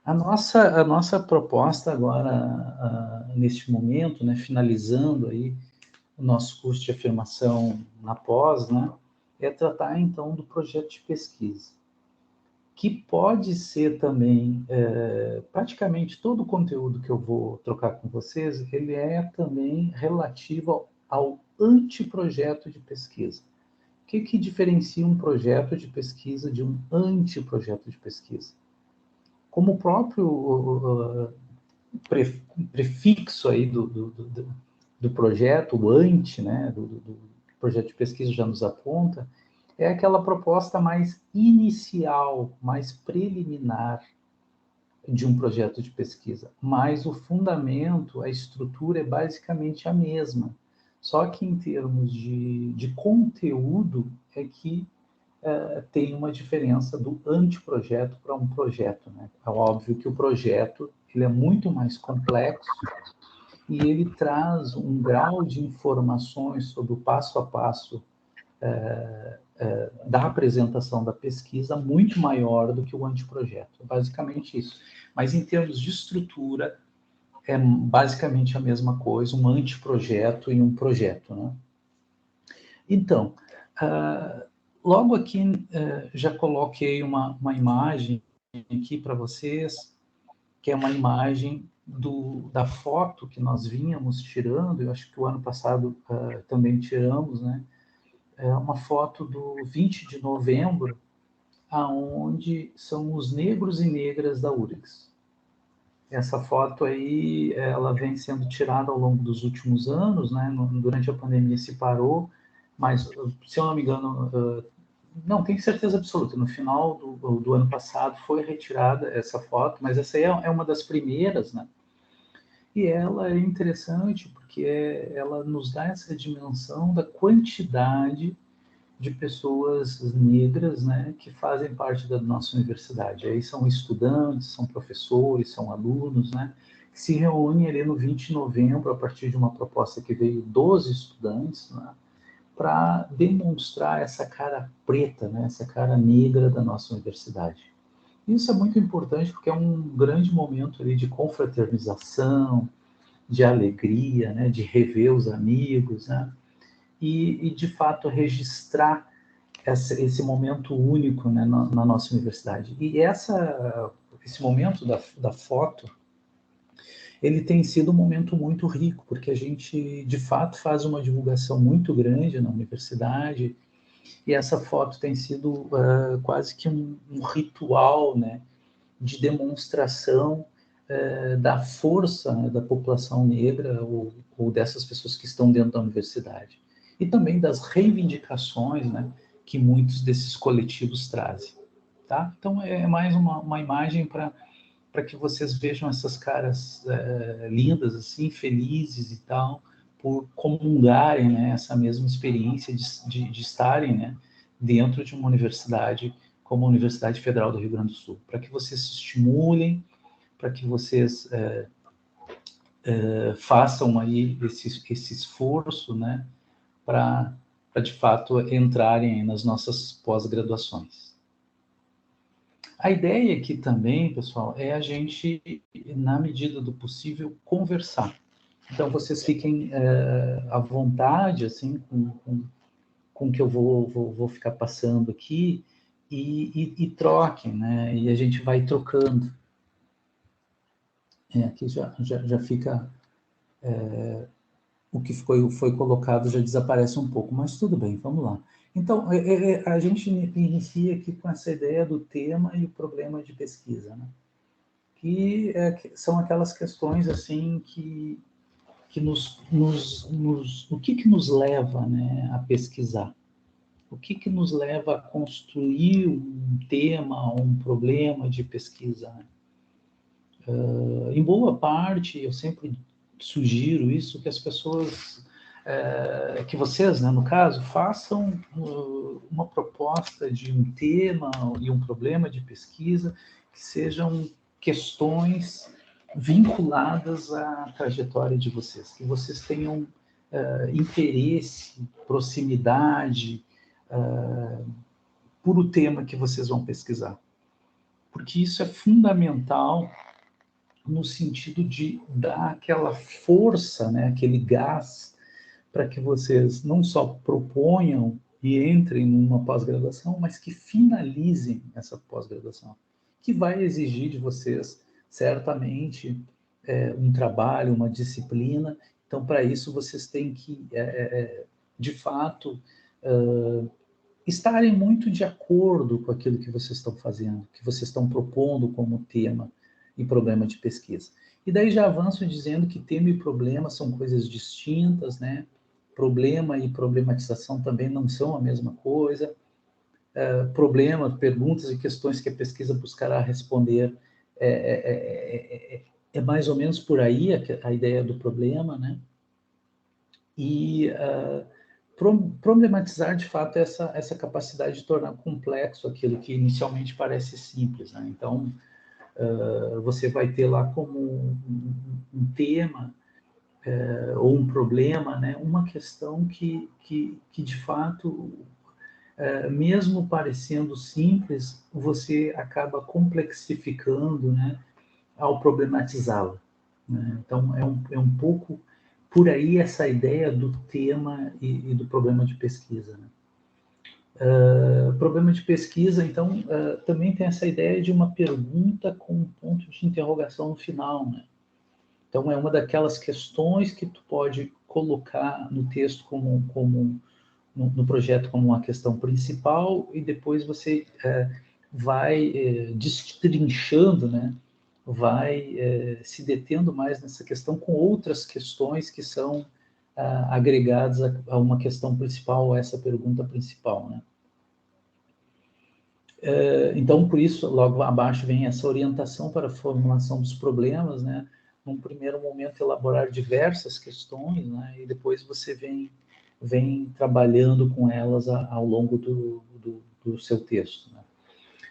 A nossa proposta agora, neste momento, né, finalizando aí o nosso curso de afirmação na pós, né, é tratar então do projeto de pesquisa, que pode ser também, praticamente todo o conteúdo que eu vou trocar com vocês, ele é também relativo ao anteprojeto de pesquisa. O que diferencia um projeto de pesquisa de um anteprojeto de pesquisa? Como o próprio prefixo aí do projeto, o ante, né, do projeto de pesquisa já nos aponta, é aquela proposta mais inicial, mais preliminar de um projeto de pesquisa. Mas o fundamento, a estrutura é basicamente a mesma. Só que em termos de conteúdo é que tem uma diferença do anteprojeto para um projeto, né? É óbvio que o projeto ele é muito mais complexo e ele traz um grau de informações sobre o passo a passo da apresentação da pesquisa muito maior do que o anteprojeto. É basicamente isso. Mas em termos de estrutura, é basicamente a mesma coisa, um anteprojeto e um projeto, né? Então, logo aqui já coloquei uma imagem aqui para vocês, que é uma imagem da foto que nós vínhamos tirando, eu acho que o ano passado também tiramos, né? É uma foto do 20 de novembro, aonde são os negros e negras da URGS. Essa foto aí, ela vem sendo tirada ao longo dos últimos anos, né? Durante a pandemia se parou, mas, se eu não me engano, não tenho certeza absoluta, no final do ano passado foi retirada essa foto, mas essa aí é uma das primeiras, né? E ela é interessante porque ela nos dá essa dimensão da quantidade de pessoas negras, né, que fazem parte da nossa universidade. Aí são estudantes, são professores, são alunos, né, que se reúnem ali no 20 de novembro, a partir de uma proposta que veio dos estudantes, né, para demonstrar essa cara preta, né, essa cara negra da nossa universidade. Isso é muito importante porque é um grande momento ali de confraternização, de alegria, né, de rever os amigos, né, e de fato registrar esse momento único, né, na nossa universidade. E esse momento da foto, ele tem sido um momento muito rico, porque a gente, de fato, faz uma divulgação muito grande na universidade, e essa foto tem sido quase que um ritual, né, de demonstração da força, né, da população negra ou dessas pessoas que estão dentro da universidade. E também das reivindicações, né, que muitos desses coletivos trazem. Tá? Então, é mais uma imagem para que vocês vejam essas caras lindas, assim, felizes e tal, por comungarem, né, essa mesma experiência de estarem, né, dentro de uma universidade como a Universidade Federal do Rio Grande do Sul, para que vocês se estimulem, para que vocês façam aí esse esforço, né, para de fato entrarem nas nossas pós-graduações. A ideia aqui também, pessoal, é a gente, na medida do possível, conversar. Então, vocês fiquem à vontade, assim, com o que eu vou ficar passando aqui, e troquem, né? E a gente vai trocando. Aqui já fica o que foi colocado já desaparece um pouco, mas tudo bem, vamos lá. Então, a gente inicia aqui com essa ideia do tema e o problema de pesquisa, né? Que são aquelas questões assim que o que nos leva, né, a pesquisar? O que nos leva a construir um tema, um problema de pesquisa? Em boa parte, eu sempre sugiro isso, que as pessoas, que vocês, né, no caso, façam uma proposta de um tema e um problema de pesquisa que sejam questões vinculadas à trajetória de vocês, que vocês tenham interesse, proximidade por o tema que vocês vão pesquisar. porque isso é fundamental no sentido de dar aquela força, né, aquele gás, para que vocês não só proponham e entrem numa pós-graduação, mas que finalizem essa pós-graduação, que vai exigir de vocês, certamente, um trabalho, uma disciplina. Então, para isso, vocês têm que, de fato, estarem muito de acordo com aquilo que vocês estão fazendo, que vocês estão propondo como tema e problema de pesquisa. E daí já avanço dizendo que tema e problema são coisas distintas, né? Problema e problematização também não são a mesma coisa. Problema, perguntas e questões que a pesquisa buscará responder é mais ou menos por aí a ideia do problema, né? E problematizar, de fato, essa capacidade de tornar complexo aquilo que inicialmente parece simples, né? Então, você vai ter lá como um tema ou um problema, né? Uma questão que de fato, mesmo parecendo simples, você acaba complexificando, né? Ao problematizá-la, né? Então, é um pouco por aí essa ideia do tema e do problema de pesquisa, né? Problema de pesquisa, então, também tem essa ideia de uma pergunta com um ponto de interrogação no final, né? Então, é uma daquelas questões que tu pode colocar no texto no projeto como uma questão principal, e depois você vai destrinchando, né? Vai se detendo mais nessa questão com outras questões que são agregadas a uma questão principal, a essa pergunta principal, né? Então, por isso, logo abaixo vem essa orientação para a formulação dos problemas, né? Num primeiro momento, elaborar diversas questões, né? E depois você vem trabalhando com elas ao longo do seu texto, né?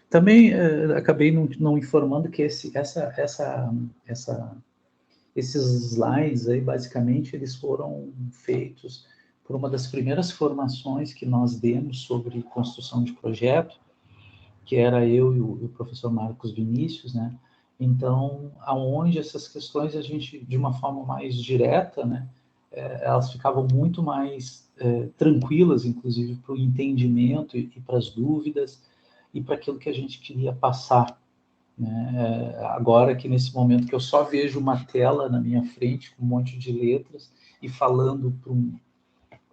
Também acabei não informando que esses slides aí, basicamente, eles foram feitos por uma das primeiras formações que nós demos sobre construção de projeto, que era eu e o professor Marcos Vinícius, né? Então, aonde essas questões a gente, de uma forma mais direta, né? Elas ficavam muito mais tranquilas, inclusive, para o entendimento e para as dúvidas e para aquilo que a gente queria passar, né? Agora que nesse momento que eu só vejo uma tela na minha frente com um monte de letras e falando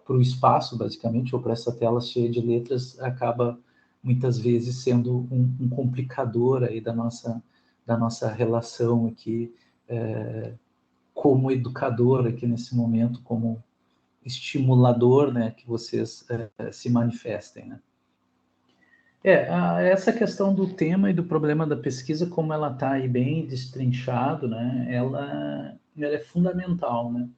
para o espaço, basicamente, ou para essa tela cheia de letras, acaba muitas vezes sendo um complicador aí da nossa relação aqui como educador aqui nesse momento, como estimulador, né, que vocês se manifestem, né? Essa questão do tema e do problema da pesquisa, como ela está aí bem destrinchado, né, ela é fundamental, né?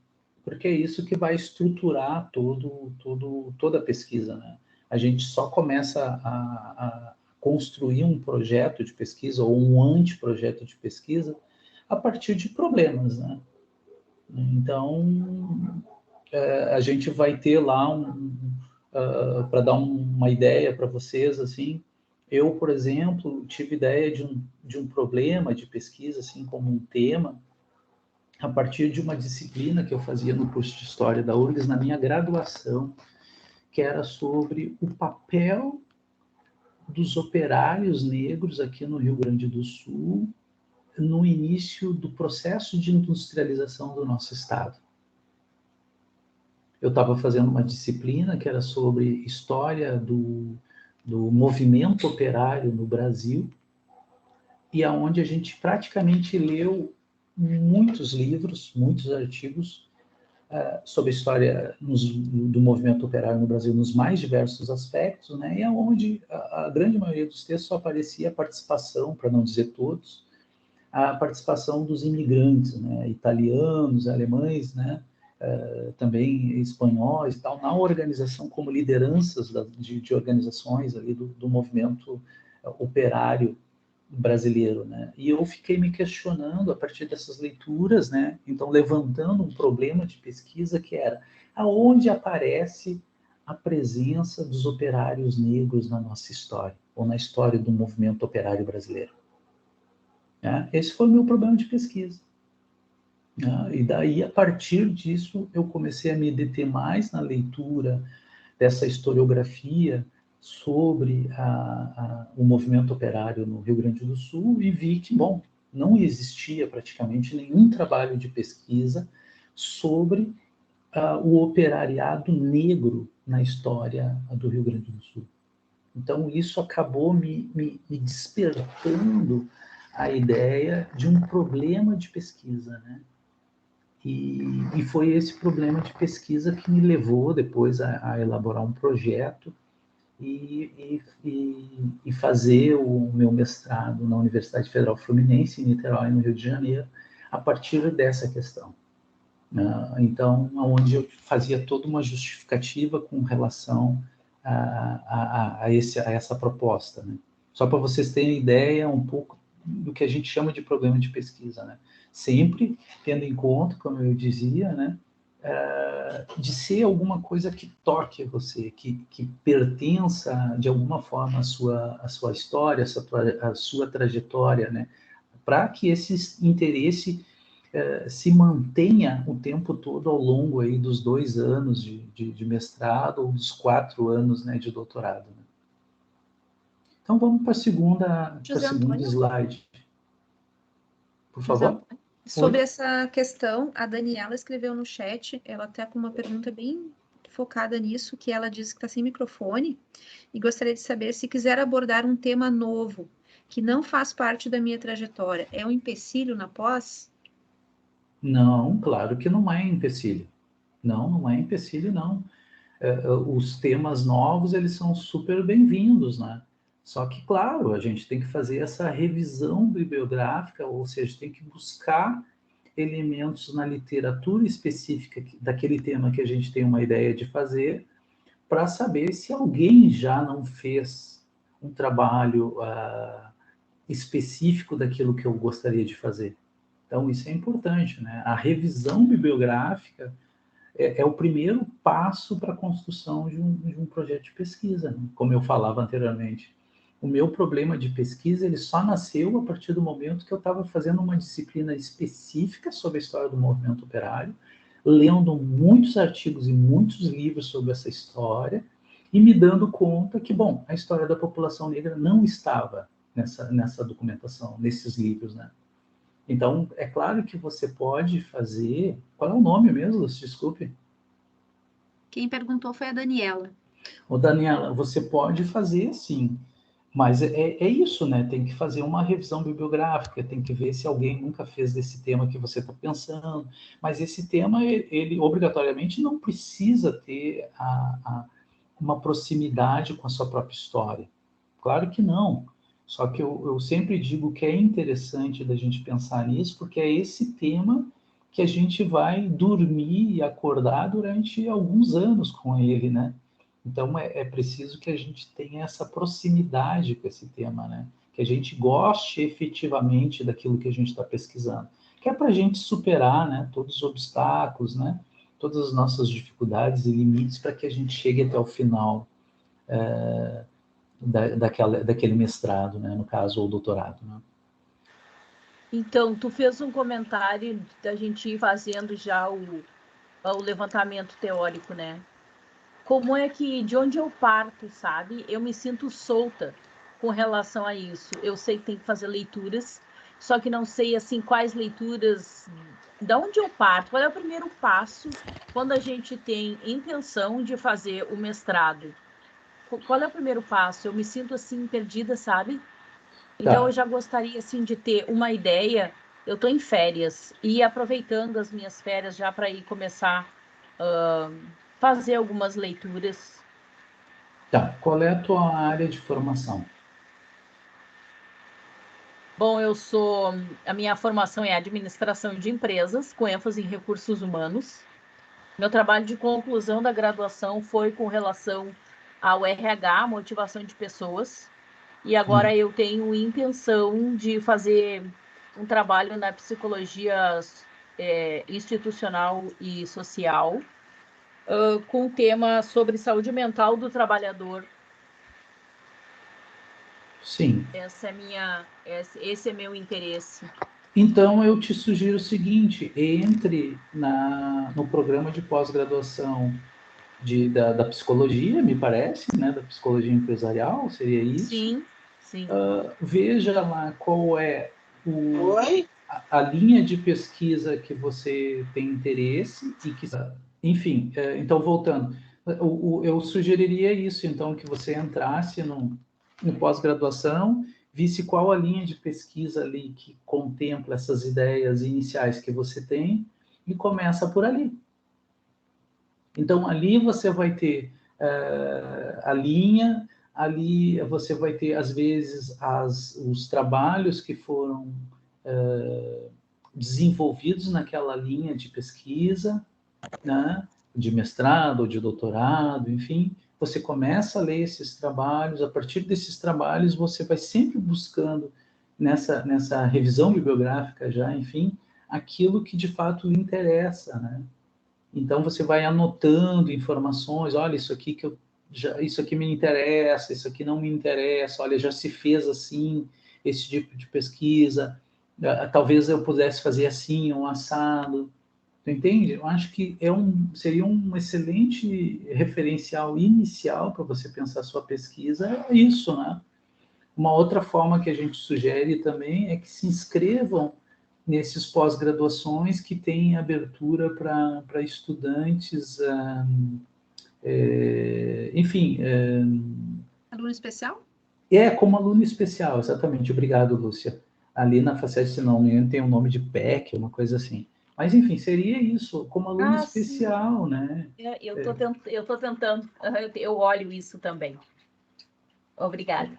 Porque é isso que vai estruturar toda a pesquisa, né? A gente só começa a construir um projeto de pesquisa ou um anteprojeto de pesquisa a partir de problemas, né? Então, a gente vai ter lá para dar uma ideia para vocês, assim, eu, por exemplo, tive ideia de um problema de pesquisa, assim, como um tema, a partir de uma disciplina que eu fazia no curso de História da URGS, na minha graduação, que era sobre o papel dos operários negros aqui no Rio Grande do Sul no início do processo de industrialização do nosso estado. Eu estava fazendo uma disciplina que era sobre história do movimento operário no Brasil, e aonde a gente praticamente leu muitos livros, muitos artigos sobre a história do movimento operário no Brasil nos mais diversos aspectos, né? E aonde a grande maioria dos textos só aparecia a participação, para não dizer todos, a participação dos imigrantes, né? Italianos, alemães, né? Também espanhóis, tal, na organização como lideranças de organizações ali do movimento operário brasileiro, né? E eu fiquei me questionando a partir dessas leituras, né? Então levantando um problema de pesquisa que era aonde aparece a presença dos operários negros na nossa história ou na história do movimento operário brasileiro. né? Esse foi o meu problema de pesquisa. Né? E daí, a partir disso, eu comecei a me deter mais na leitura dessa historiografia sobre o movimento operário no Rio Grande do Sul e vi que, bom, não existia praticamente nenhum trabalho de pesquisa sobre o operariado negro na história do Rio Grande do Sul. Então, isso acabou me despertando a ideia de um problema de pesquisa, né? E foi esse problema de pesquisa que me levou depois a elaborar um projeto e fazer o meu mestrado na Universidade Federal Fluminense, em Niterói, no Rio de Janeiro, a partir dessa questão. Então, onde eu fazia toda uma justificativa com relação a essa proposta. Né? Só para vocês terem ideia um pouco do que a gente chama de problema de pesquisa. Né? Sempre tendo em conta, como eu dizia, né, de ser alguma coisa que toque você, que pertença de alguma forma à sua história, à sua trajetória, né? Para que esse interesse se mantenha o tempo todo ao longo aí dos 2 anos de mestrado ou dos 4 anos, né, de doutorado. Né? Então vamos para a segunda slide, por favor. Sobre essa questão, a Daniela escreveu no chat, ela está com uma pergunta bem focada nisso, que ela diz que está sem microfone e gostaria de saber se quiser abordar um tema novo, que não faz parte da minha trajetória, é um empecilho na pós? Não, claro que não é empecilho. Não é empecilho, não. Os temas novos, eles são super bem-vindos, né? Só que, claro, a gente tem que fazer essa revisão bibliográfica, ou seja, tem que buscar elementos na literatura específica daquele tema que a gente tem uma ideia de fazer, para saber se alguém já não fez um trabalho específico daquilo que eu gostaria de fazer. Então, isso é importante, né? A revisão bibliográfica é o primeiro passo para a construção de um projeto de pesquisa, né? Como eu falava anteriormente. O meu problema de pesquisa ele só nasceu a partir do momento que eu estava fazendo uma disciplina específica sobre a história do movimento operário, lendo muitos artigos e muitos livros sobre essa história e me dando conta que, bom, a história da população negra não estava nessa documentação, nesses livros, né? Então, é claro que você pode fazer... Qual é o nome mesmo, Lúcio? Desculpe. Quem perguntou foi a Daniela. Ô, Daniela, você pode fazer, sim. Mas é isso, né? Tem que fazer uma revisão bibliográfica, tem que ver se alguém nunca fez desse tema que você está pensando. Mas esse tema, ele obrigatoriamente não precisa ter uma proximidade com a sua própria história. Claro que não. Só que eu sempre digo que é interessante da gente pensar nisso, porque é esse tema que a gente vai dormir e acordar durante alguns anos com ele, né? Então, é preciso que a gente tenha essa proximidade com esse tema, né? Que a gente goste efetivamente daquilo que a gente está pesquisando. Que é para a gente superar, né, todos os obstáculos, né? Todas as nossas dificuldades e limites para que a gente chegue até o final daquele mestrado, né? No caso, ou doutorado, né? Então, tu fez um comentário da gente ir fazendo já o levantamento teórico, né? Como é que, de onde eu parto, sabe? Eu me sinto solta com relação a isso. Eu sei que tem que fazer leituras, só que não sei, assim, quais leituras, da onde eu parto, qual é o primeiro passo quando a gente tem intenção de fazer o mestrado? Qual é o primeiro passo? Eu me sinto, assim, perdida, sabe? Então, Tá. eu já gostaria, assim, de ter uma ideia. Eu estou em férias e aproveitando as minhas férias já para ir começar a fazer algumas leituras. Tá. Qual é a tua área de formação? Bom, a minha formação é administração de empresas, com ênfase em recursos humanos. Meu trabalho de conclusão da graduação foi com relação ao RH, motivação de pessoas. E agora eu tenho intenção de fazer um trabalho na psicologia institucional e social, com o tema sobre saúde mental do trabalhador. Sim. Esse é meu interesse. Então, eu te sugiro o seguinte, entre no programa de pós-graduação da psicologia, me parece, né? Da psicologia empresarial, seria isso? Sim, sim. Veja lá qual é a linha de pesquisa que você tem interesse e que, enfim, então voltando, eu sugeriria isso, então, que você entrasse no pós-graduação, visse qual a linha de pesquisa ali que contempla essas ideias iniciais que você tem e começa por ali. Então, ali você vai ter a linha, ali você vai ter, às vezes, os trabalhos que foram desenvolvidos naquela linha de pesquisa, né? De mestrado ou de doutorado, enfim. Você começa a ler esses trabalhos, a partir desses trabalhos você vai sempre buscando, nessa revisão bibliográfica já, enfim, aquilo que de fato lhe interessa, né? Então você vai anotando informações, olha, isso aqui me interessa, isso aqui não me interessa, olha, já se fez assim, esse tipo de pesquisa, talvez eu pudesse fazer assim, um assado, tu entende? Eu acho que seria um excelente referencial inicial para você pensar sua pesquisa, é isso, né? Uma outra forma que a gente sugere também é que se inscrevam nesses pós-graduações que têm abertura para estudantes, enfim... Aluno especial? Como aluno especial, exatamente. Obrigado, Lúcia. Ali na Facete, se não me engano, tem um nome de PEC, uma coisa assim. Mas, enfim, seria isso, como aluno especial, sim. né? Eu tô tentando, eu olho isso também. Obrigada.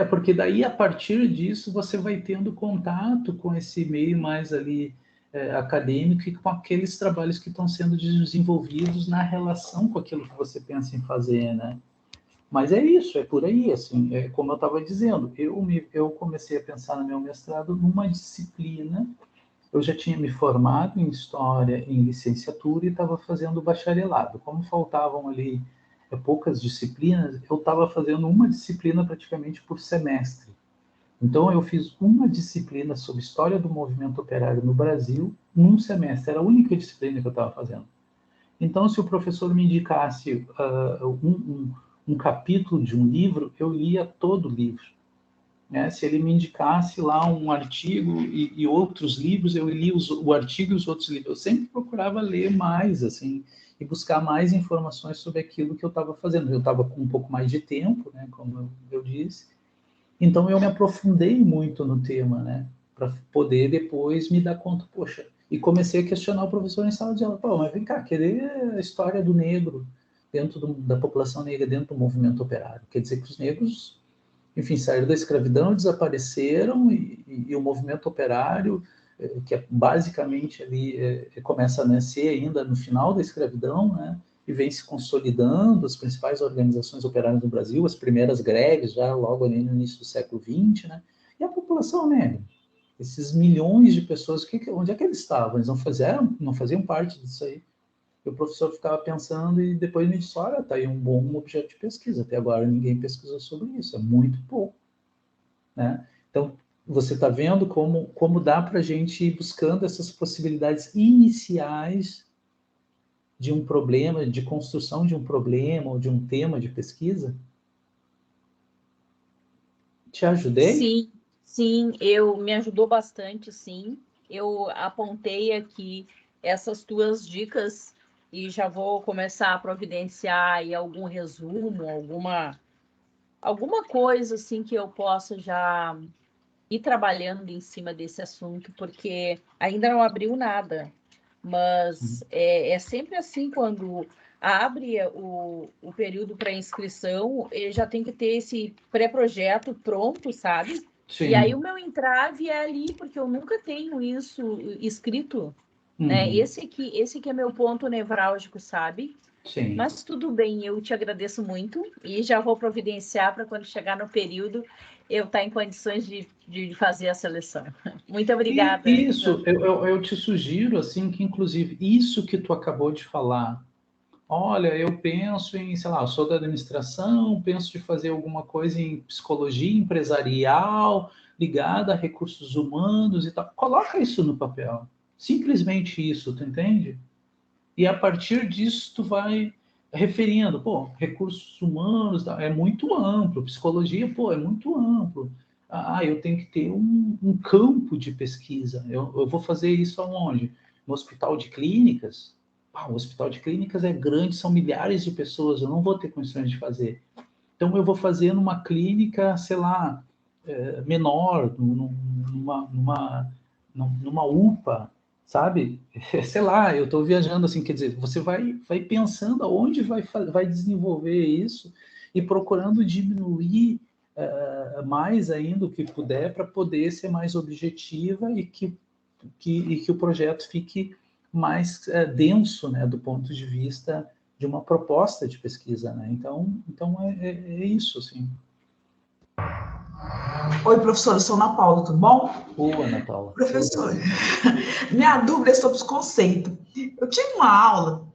Porque daí, a partir disso, você vai tendo contato com esse meio mais ali acadêmico e com aqueles trabalhos que estão sendo desenvolvidos na relação com aquilo que você pensa em fazer, né? Mas é isso, é por aí, assim, como eu estava dizendo, eu comecei a pensar no meu mestrado numa disciplina, eu já tinha me formado em História em licenciatura e estava fazendo bacharelado. Como faltavam ali poucas disciplinas, eu estava fazendo uma disciplina praticamente por semestre. Então, eu fiz uma disciplina sobre História do Movimento Operário no Brasil num semestre, era a única disciplina que eu estava fazendo. Então, se o professor me indicasse um capítulo de um livro, eu lia todo o livro. Né? Se ele me indicasse lá um artigo e outros livros, eu lia o artigo e os outros livros. Eu sempre procurava ler mais, assim, e buscar mais informações sobre aquilo que eu estava fazendo. Eu estava com um pouco mais de tempo, né, como eu disse. Então, eu me aprofundei muito no tema, né, para poder depois me dar conta, poxa, e comecei a questionar o professor em sala de aula. Pô, mas vem cá, cadê a história do negro dentro da população negra, dentro do movimento operário? Quer dizer que os negros, enfim, saíram da escravidão, desapareceram, e o movimento operário, que é basicamente ali, começa a nascer ainda no final da escravidão, né, e vem se consolidando, as principais organizações operárias do Brasil, as primeiras greves, já logo ali no início do século XX, né, e a população negra. Esses milhões de pessoas, onde é que eles estavam? Eles não faziam parte disso aí. E o professor ficava pensando e depois me disse, olha, tá aí um bom objeto de pesquisa. Até agora ninguém pesquisou sobre isso, é muito pouco. Né? Então, você está vendo como dá para a gente ir buscando essas possibilidades iniciais de um problema, de construção de um problema ou de um tema de pesquisa? Te ajudei? Sim, me ajudou bastante, sim. Eu apontei aqui essas tuas dicas e já vou começar a providenciar aí algum resumo, alguma coisa assim que eu possa já ir trabalhando em cima desse assunto, porque ainda não abriu nada. Mas é sempre assim, quando abre o período para inscrição, já tem que ter esse pré-projeto pronto, sabe? Sim. E aí o meu entrave é ali, porque eu nunca tenho isso escrito, né? Esse que é meu ponto nevrálgico, sabe? Sim. Mas tudo bem, eu te agradeço muito e já vou providenciar para quando chegar no período eu estar em condições de fazer a seleção. Muito obrigada. Isso, eu te sugiro, assim, que inclusive isso que tu acabou de falar olha, eu penso em, sei lá, eu sou da administração, penso de fazer alguma coisa em psicologia empresarial, ligada a recursos humanos e tal. Coloca isso no papel. Simplesmente isso, tu entende? E a partir disso tu vai referindo, pô, recursos humanos é muito amplo, psicologia, pô, é muito amplo. Ah, eu tenho que ter um campo de pesquisa. Eu vou fazer isso aonde? No hospital de clínicas? O hospital de clínicas é grande, são milhares de pessoas, eu não vou ter condições de fazer. Então eu vou fazer numa clínica, sei lá, menor, numa UPA, sabe? Sei lá, eu estou viajando assim, quer dizer, você vai pensando aonde vai desenvolver isso e procurando diminuir mais ainda o que puder para poder ser mais objetiva e que o projeto fique mais denso, né, do ponto de vista de uma proposta de pesquisa, né? Então é isso, assim. Oi, professora, eu sou Ana Paula, tudo bom? Boa, Ana Paula. Professor, minha dúvida é sobre os conceitos. Eu tive uma aula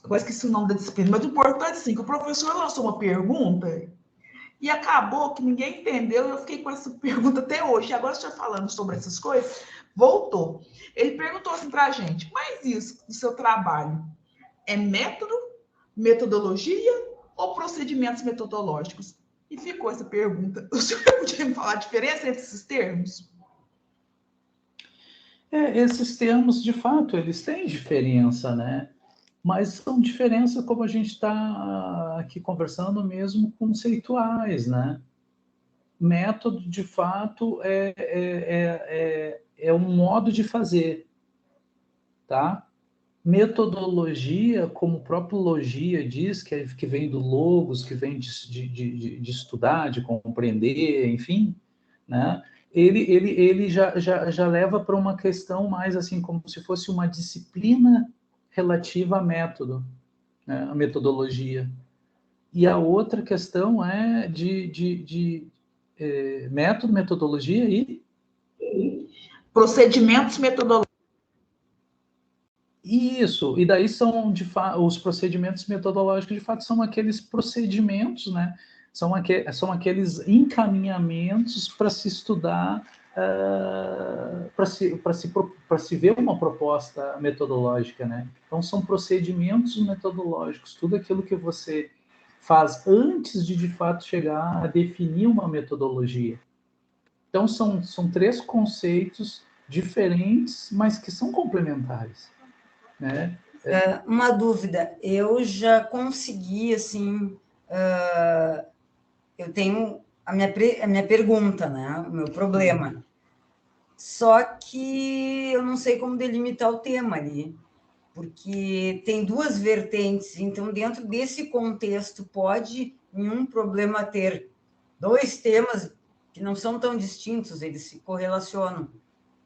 eu esqueci o nome da disciplina, mas o importante é assim, que o professor lançou uma pergunta e acabou que ninguém entendeu, e eu fiquei com essa pergunta até hoje. Agora, você falando sobre essas coisas, voltou. Ele perguntou assim para a gente, mas isso do seu trabalho é método, metodologia ou procedimentos metodológicos? E ficou essa pergunta. O senhor podia me falar a diferença entre esses termos? Esses termos, de fato, eles têm diferença, né? Mas são diferenças, como a gente está aqui conversando mesmo, conceituais, né? Método, de fato, é um modo de fazer, tá? Metodologia, como o próprio logia diz, que vem do logos, que vem de estudar, de compreender, enfim, né? Ele já leva para uma questão mais assim, como se fosse uma disciplina relativa a método, né? A metodologia. E a outra questão é de método, metodologia e procedimentos metodológicos. Isso, e daí são os procedimentos metodológicos, de fato, são aqueles procedimentos, né? São aqueles encaminhamentos para se estudar, para se ver uma proposta metodológica, né? Então, são procedimentos metodológicos, tudo aquilo que você faz antes de fato, chegar a definir uma metodologia. Então, são três conceitos diferentes, mas que são complementares. Né? Uma dúvida, eu já consegui, assim, eu tenho a minha pergunta, né? O meu problema. Só que eu não sei como delimitar o tema ali, porque tem duas vertentes, então, dentro desse contexto, pode um problema ter dois temas que não são tão distintos, eles se correlacionam.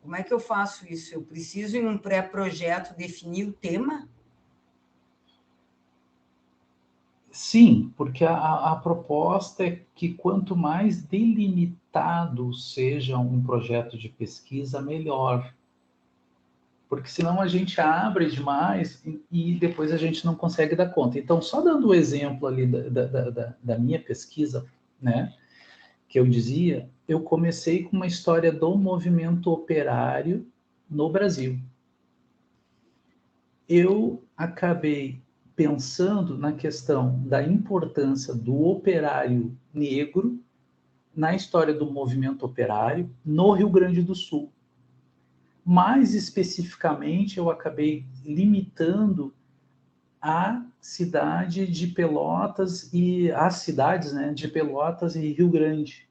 Como é que eu faço isso? Eu preciso, em um pré-projeto, definir o tema? Sim, porque a proposta é que quanto mais delimitado seja um projeto de pesquisa, melhor. Porque senão a gente abre demais e depois a gente não consegue dar conta. Então, só dando o exemplo ali da minha pesquisa, né, que eu dizia, eu comecei com uma história do movimento operário no Brasil. Eu acabei pensando na questão da importância do operário negro na história do movimento operário no Rio Grande do Sul. Mais especificamente, eu acabei limitando a cidade de Pelotas e as cidades, né, de Pelotas e Rio Grande.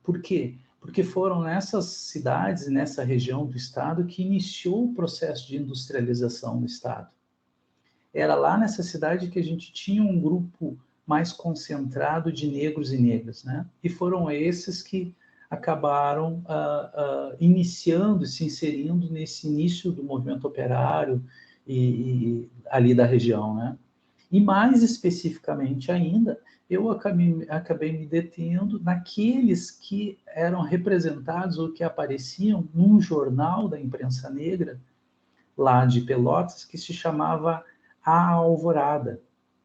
Por quê? Porque foram nessas cidades, nessa região do estado, que iniciou o processo de industrialização no estado. Era lá nessa cidade que a gente tinha um grupo mais concentrado de negros e negras, né? E foram esses que acabaram iniciando, se inserindo nesse início do movimento operário e ali da região, né? E mais especificamente ainda, eu acabei me detendo naqueles que eram representados ou que apareciam num jornal da imprensa negra lá de Pelotas, que se chamava A Alvorada,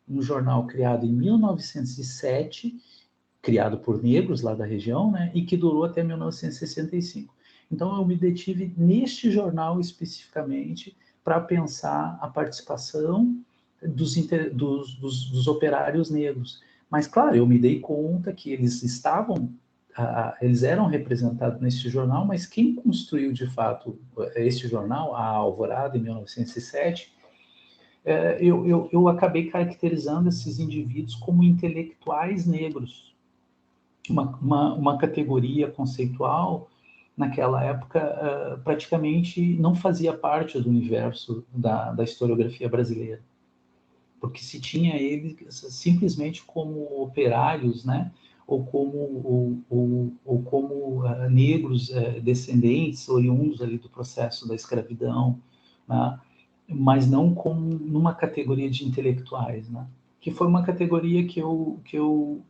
um jornal criado em 1907, criado por negros lá da região, né, e que durou até 1965. Então, eu me detive neste jornal especificamente para pensar a participação dos operários negros. Mas, claro, eu me dei conta que eles eles eram representados neste jornal, mas quem construiu, de fato, este jornal, a Alvorada, em 1907, eu acabei caracterizando esses indivíduos como intelectuais negros, uma categoria conceitual naquela época praticamente não fazia parte do universo da historiografia brasileira, porque se tinha eles simplesmente como operários, né, ou como negros descendentes, oriundos ali do processo da escravidão, né, mas não como numa categoria de intelectuais, né, que foi uma categoria que eu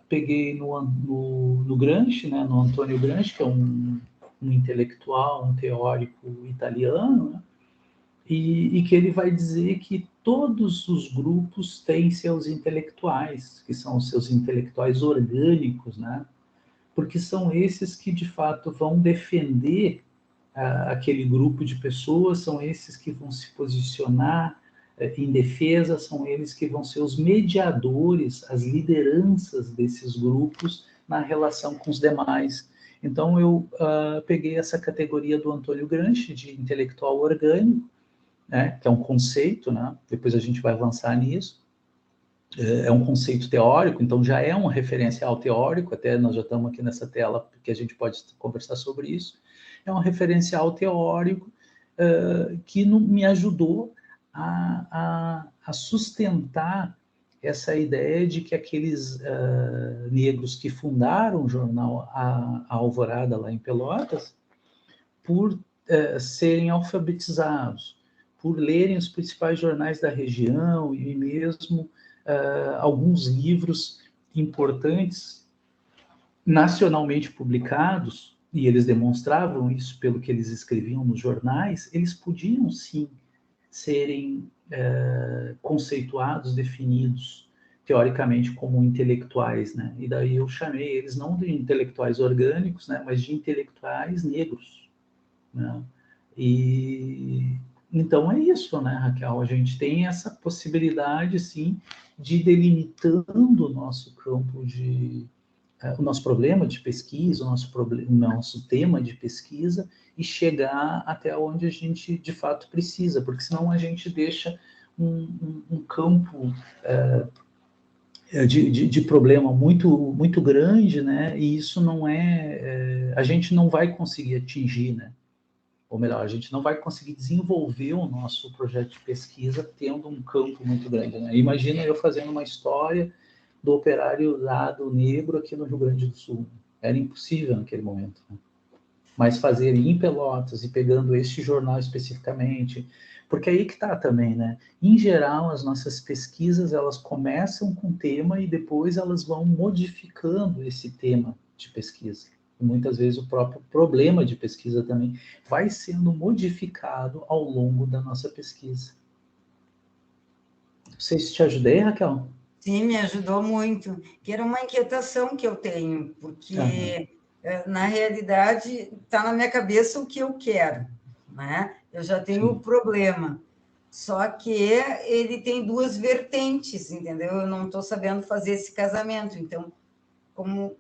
peguei no Gramsci, né, no Antônio Gramsci, que é um intelectual, um teórico italiano, né, e que ele vai dizer que todos os grupos têm seus intelectuais, que são os seus intelectuais orgânicos, né, porque são esses que, de fato, vão defender aquele grupo de pessoas, são esses que vão se posicionar em defesa, são eles que vão ser os mediadores, as lideranças desses grupos na relação com os demais. Então, eu peguei essa categoria do Antônio Gramsci, de intelectual orgânico, né, que é um conceito, né, depois a gente vai avançar nisso, é um conceito teórico, então já é um referencial teórico, até nós já estamos aqui nessa tela, porque a gente pode conversar sobre isso, é um referencial teórico que me ajudou a sustentar essa ideia de que aqueles negros que fundaram o jornal A Alvorada, lá em Pelotas, por serem alfabetizados, por lerem os principais jornais da região e mesmo alguns livros importantes nacionalmente publicados, e eles demonstravam isso pelo que eles escreviam nos jornais, eles podiam sim serem conceituados, definidos teoricamente como intelectuais, né? E daí eu chamei eles não de intelectuais orgânicos, né, mas de intelectuais negros, né? E então é isso, né, Raquel? A gente tem essa possibilidade, sim, de delimitando o nosso campo o nosso problema de pesquisa, o nosso tema de pesquisa e chegar até onde a gente de fato precisa, porque senão a gente deixa um campo de problema muito grande, né? E isso não a gente não vai conseguir atingir, né? Ou melhor, a gente não vai conseguir desenvolver o nosso projeto de pesquisa tendo um campo muito grande, né? Imagina eu fazendo uma história do operário dado negro aqui no Rio Grande do Sul. Era impossível naquele momento, né? Mas fazer em Pelotas e pegando este jornal especificamente, porque aí que está também, né? Em geral, as nossas pesquisas, elas começam com tema e depois elas vão modificando esse tema de pesquisa. E muitas vezes o próprio problema de pesquisa também vai sendo modificado ao longo da nossa pesquisa. Não sei se te ajudei, Raquel? Sim, me ajudou muito, que era uma inquietação que eu tenho, porque, na realidade, está na minha cabeça o que eu quero, né? Eu já tenho o problema, só que ele tem duas vertentes, entendeu? Eu não estou sabendo fazer esse casamento, então, como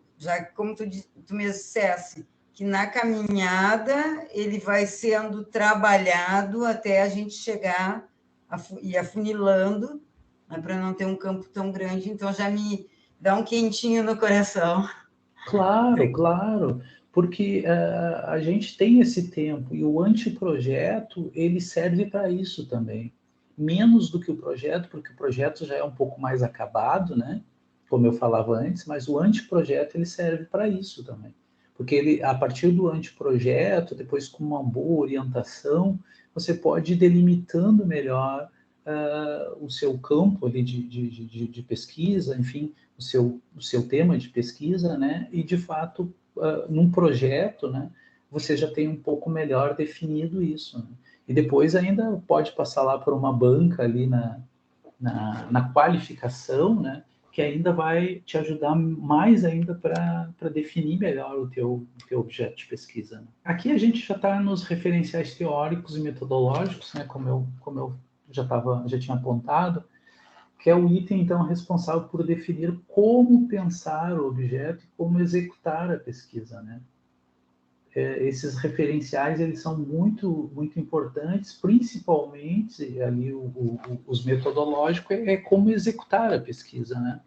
tu mesmo dissesse, que na caminhada ele vai sendo trabalhado até a gente chegar e afunilando, para não ter um campo tão grande, então já me dá um quentinho no coração. Claro, claro, porque a gente tem esse tempo e o anteprojeto ele serve para isso também, menos do que o projeto, porque o projeto já é um pouco mais acabado, né? Como eu falava antes, mas o anteprojeto ele serve para isso também, porque ele, a partir do anteprojeto, depois com uma boa orientação, você pode ir delimitando melhor o seu campo ali de pesquisa, enfim, o seu tema de pesquisa, né? E, de fato, num projeto, né, você já tem um pouco melhor definido isso, né? E depois ainda pode passar lá por uma banca ali na qualificação, né, que ainda vai te ajudar mais ainda para definir melhor o teu objeto de pesquisa. Aqui a gente já está nos referenciais teóricos e metodológicos, né, como eu já tinha apontado, que é o item, então, responsável por definir como pensar o objeto e como executar a pesquisa, né? Esses referenciais, eles são muito, muito importantes, principalmente ali os metodológicos, como executar a pesquisa, né?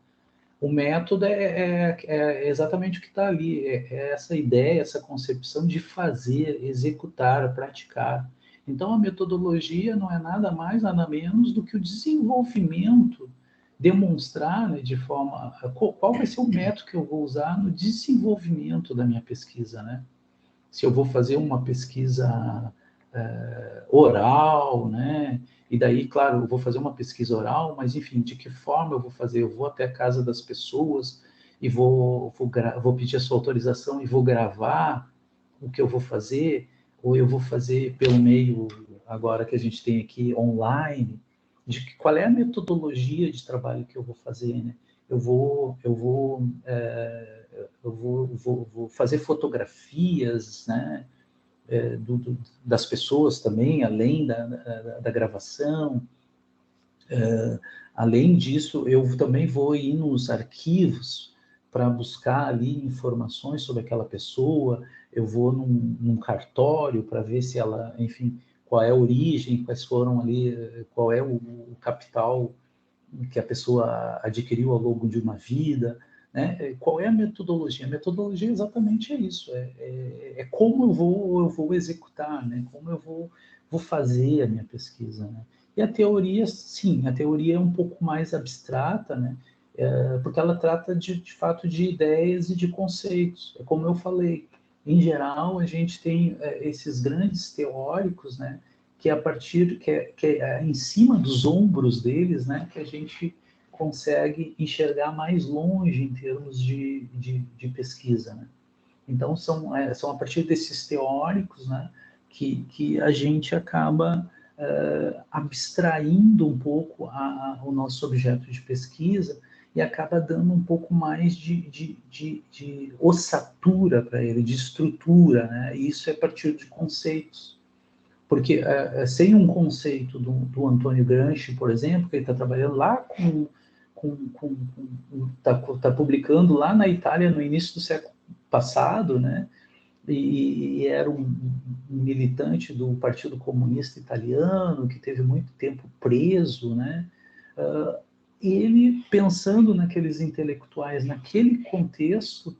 O método é exatamente o que está ali, é essa ideia, essa concepção de fazer, executar, praticar. Então, a metodologia não é nada mais, nada menos do que o desenvolvimento, demonstrar, né, de forma... Qual vai ser o método que eu vou usar no desenvolvimento da minha pesquisa, né? Se eu vou fazer uma pesquisa oral, né? E daí, claro, eu vou fazer uma pesquisa oral, mas, enfim, de que forma eu vou fazer? Eu vou até a casa das pessoas e vou pedir a sua autorização e vou gravar o que eu vou fazer, ou eu vou fazer pelo meio, agora que a gente tem aqui, online, qual é a metodologia de trabalho que eu vou fazer, né? Eu vou fazer fotografias, né, das pessoas também, além da gravação. Além disso, eu também vou ir nos arquivos para buscar ali informações sobre aquela pessoa, eu vou num cartório para ver se ela, enfim, qual é a origem, quais foram ali, qual é o capital que a pessoa adquiriu ao longo de uma vida, né? Qual é a metodologia? A metodologia exatamente é isso, é como eu vou executar, né? Como eu vou fazer a minha pesquisa, né? E a teoria, sim, a teoria é um pouco mais abstrata, né? Porque ela trata de fato de ideias e de conceitos. É como eu falei, em geral a gente tem esses grandes teóricos, né? Que é a partir, que é em cima dos ombros deles, né, que a gente consegue enxergar mais longe em termos de pesquisa, né? Então, são a partir desses teóricos, né, que a gente acaba abstraindo um pouco o nosso objeto de pesquisa e acaba dando um pouco mais de ossatura para ele, de estrutura, né? E isso é a partir de conceitos. Porque sem um conceito do Antônio Gramsci, por exemplo, que ele está trabalhando lá está publicando lá na Itália no início do século passado, né? E era um militante do Partido Comunista Italiano que teve muito tempo preso, né? Ele, pensando naqueles intelectuais, naquele contexto,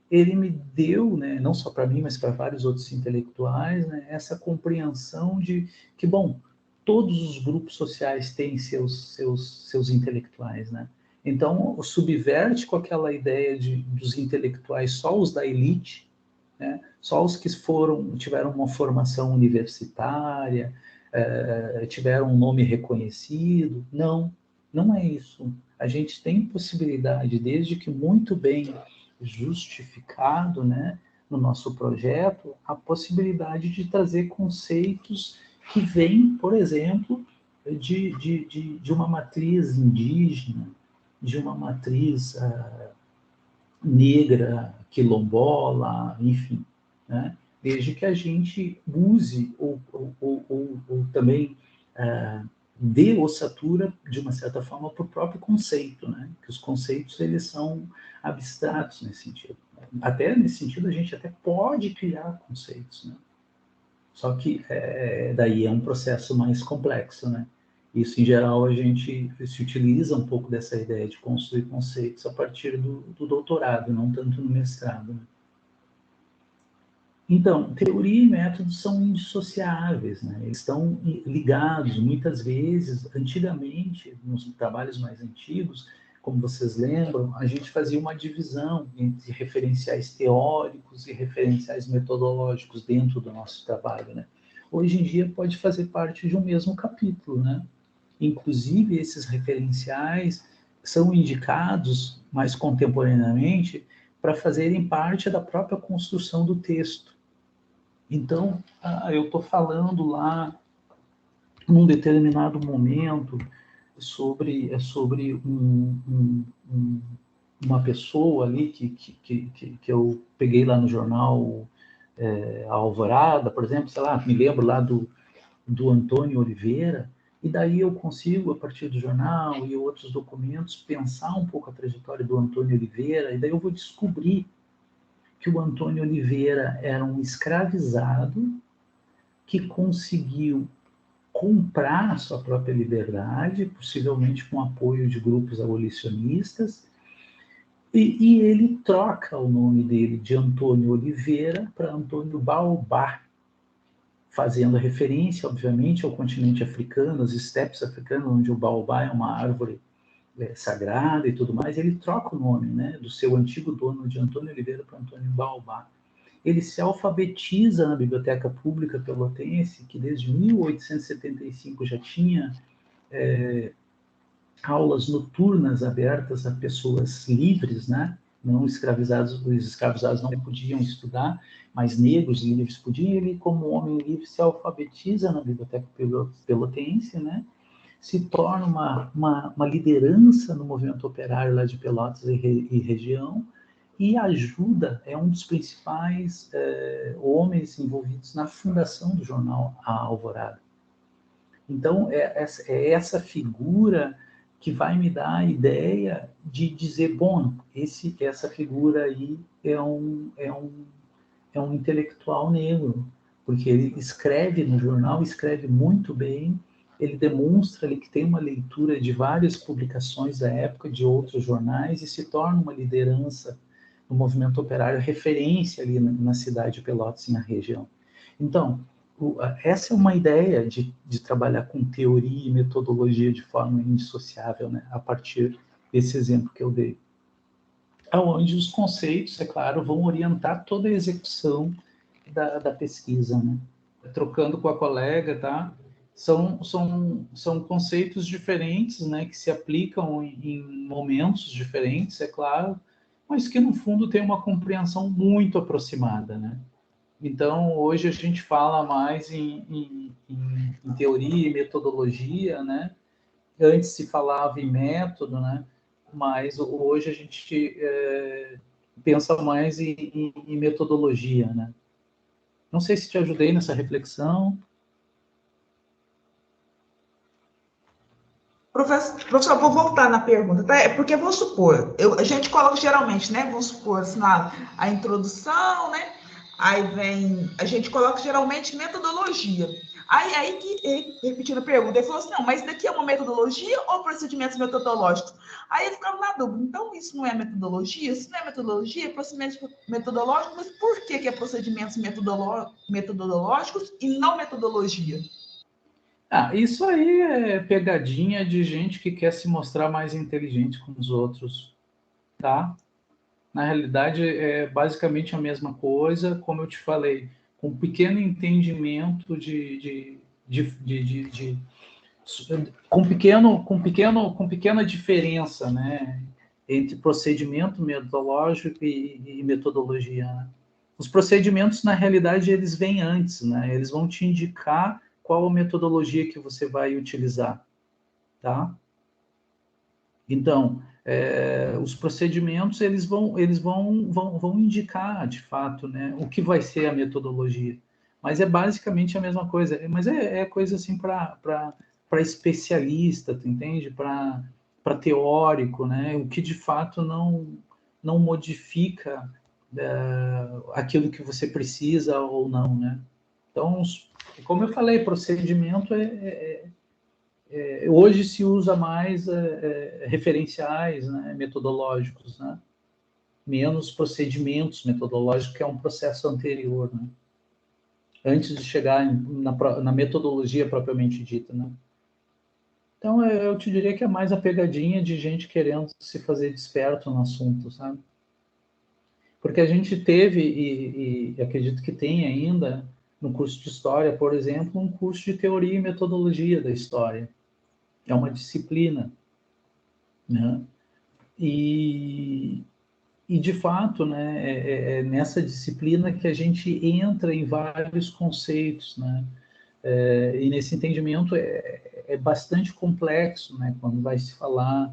ele me deu, né, não só para mim, mas para vários outros intelectuais, né, essa compreensão de que, bom, todos os grupos sociais têm seus intelectuais, né? Então, subverte com aquela ideia dos intelectuais só os da elite, né? Só os que tiveram uma formação universitária, tiveram um nome reconhecido. Não é isso. A gente tem possibilidade, desde que muito bem justificado, né, no nosso projeto, a possibilidade de trazer conceitos que vêm, por exemplo, de uma matriz indígena, de uma matriz negra, quilombola, enfim, né? Desde que a gente use ou também dê ossatura, de uma certa forma, para o próprio conceito, né? Que os conceitos, eles são abstratos nesse sentido. Até nesse sentido, a gente até pode criar conceitos, né? Só que daí é um processo mais complexo, né? Isso, em geral, a gente se utiliza um pouco dessa ideia de construir conceitos a partir do doutorado, não tanto no mestrado, né? Então, teoria e método são indissociáveis, né? Eles estão ligados, muitas vezes, antigamente, nos trabalhos mais antigos, como vocês lembram, a gente fazia uma divisão entre referenciais teóricos e referenciais metodológicos dentro do nosso trabalho, né? Hoje em dia pode fazer parte de um mesmo capítulo, né? Inclusive, esses referenciais são indicados mais contemporaneamente para fazerem parte da própria construção do texto. Então, eu estou falando lá num determinado momento, sobre uma pessoa ali que eu peguei lá no jornal, a Alvorada, por exemplo, sei lá, me lembro lá do Antônio Oliveira, e daí eu consigo, a partir do jornal e outros documentos, pensar um pouco a trajetória do Antônio Oliveira, e daí eu vou descobrir que o Antônio Oliveira era um escravizado que conseguiu comprar a sua própria liberdade, possivelmente com apoio de grupos abolicionistas, e ele troca o nome dele de Antônio Oliveira para Antônio Baobá, fazendo referência, obviamente, ao continente africano, as estepes africanas, onde o baobá é uma árvore sagrada e tudo mais. Ele troca o nome, né, do seu antigo dono de Antônio Oliveira para Antônio Baobá. Ele se alfabetiza na Biblioteca Pública Pelotense, que desde 1875 já tinha aulas noturnas abertas a pessoas livres, né? Não escravizados, os escravizados não podiam estudar, mas negros livres podiam. Ele, como homem livre, se alfabetiza na Biblioteca Pelotense, né? Se torna uma liderança no movimento operário lá de Pelotas e região, e ajuda, é um dos principais homens envolvidos na fundação do jornal A Alvorada. Então, é essa figura que vai me dar a ideia de dizer, bom, essa figura aí é um intelectual negro, porque ele escreve no jornal, escreve muito bem, ele demonstra ali que tem uma leitura de várias publicações da época, de outros jornais, e se torna uma liderança no movimento operário, referência ali na cidade de Pelotas e na região. Então, essa é uma ideia de trabalhar com teoria e metodologia de forma indissociável, né, a partir desse exemplo que eu dei. Onde os conceitos, é claro, vão orientar toda a execução da pesquisa, né? Trocando com a colega, tá? São conceitos diferentes, né, que se aplicam em momentos diferentes, é claro, mas que, no fundo, tem uma compreensão muito aproximada, né? Então, hoje a gente fala mais em teoria e metodologia, né? Antes se falava em método, né? Mas hoje a gente pensa mais em metodologia, né? Não sei se te ajudei nessa reflexão. Professor, vou voltar na pergunta, tá? É porque, vamos supor, a gente coloca geralmente, né? Vamos supor, assim, a introdução, né? Aí vem, a gente coloca geralmente metodologia. Aí repetindo a pergunta, ele falou assim, não, mas isso daqui é uma metodologia ou procedimentos metodológicos? Aí eu ficava na dúvida, então isso não é metodologia? Se não é metodologia, é procedimentos metodológicos, mas por que é procedimentos metodológicos e não metodologia? Isso aí é pegadinha de gente que quer se mostrar mais inteligente com os outros, tá? Na realidade, é basicamente a mesma coisa, como eu te falei, com um pequeno entendimento com pequena diferença, né, entre procedimento metodológico e metodologia, né? Os procedimentos, na realidade, eles vêm antes, né? Eles vão te indicar qual a metodologia que você vai utilizar, tá? Então, os procedimentos, eles vão indicar, de fato, né, o que vai ser a metodologia. Mas é basicamente a mesma coisa. Mas é coisa assim para especialista, tu entende? Para teórico, né? O que de fato não modifica aquilo que você precisa ou não, né? Então, como eu falei, procedimento hoje se usa mais referenciais, né, metodológicos, né? Menos procedimentos metodológicos, que é um processo anterior, né? Antes de chegar na metodologia propriamente dita, né? Então, eu te diria que é mais a pegadinha de gente querendo se fazer desperto no assunto, sabe? Porque a gente teve, e acredito que tem ainda, no curso de História, por exemplo, um curso de teoria e metodologia da história. É uma disciplina, né? E de fato, né, é nessa disciplina que a gente entra em vários conceitos, né? E nesse entendimento é bastante complexo, né? Quando vai se falar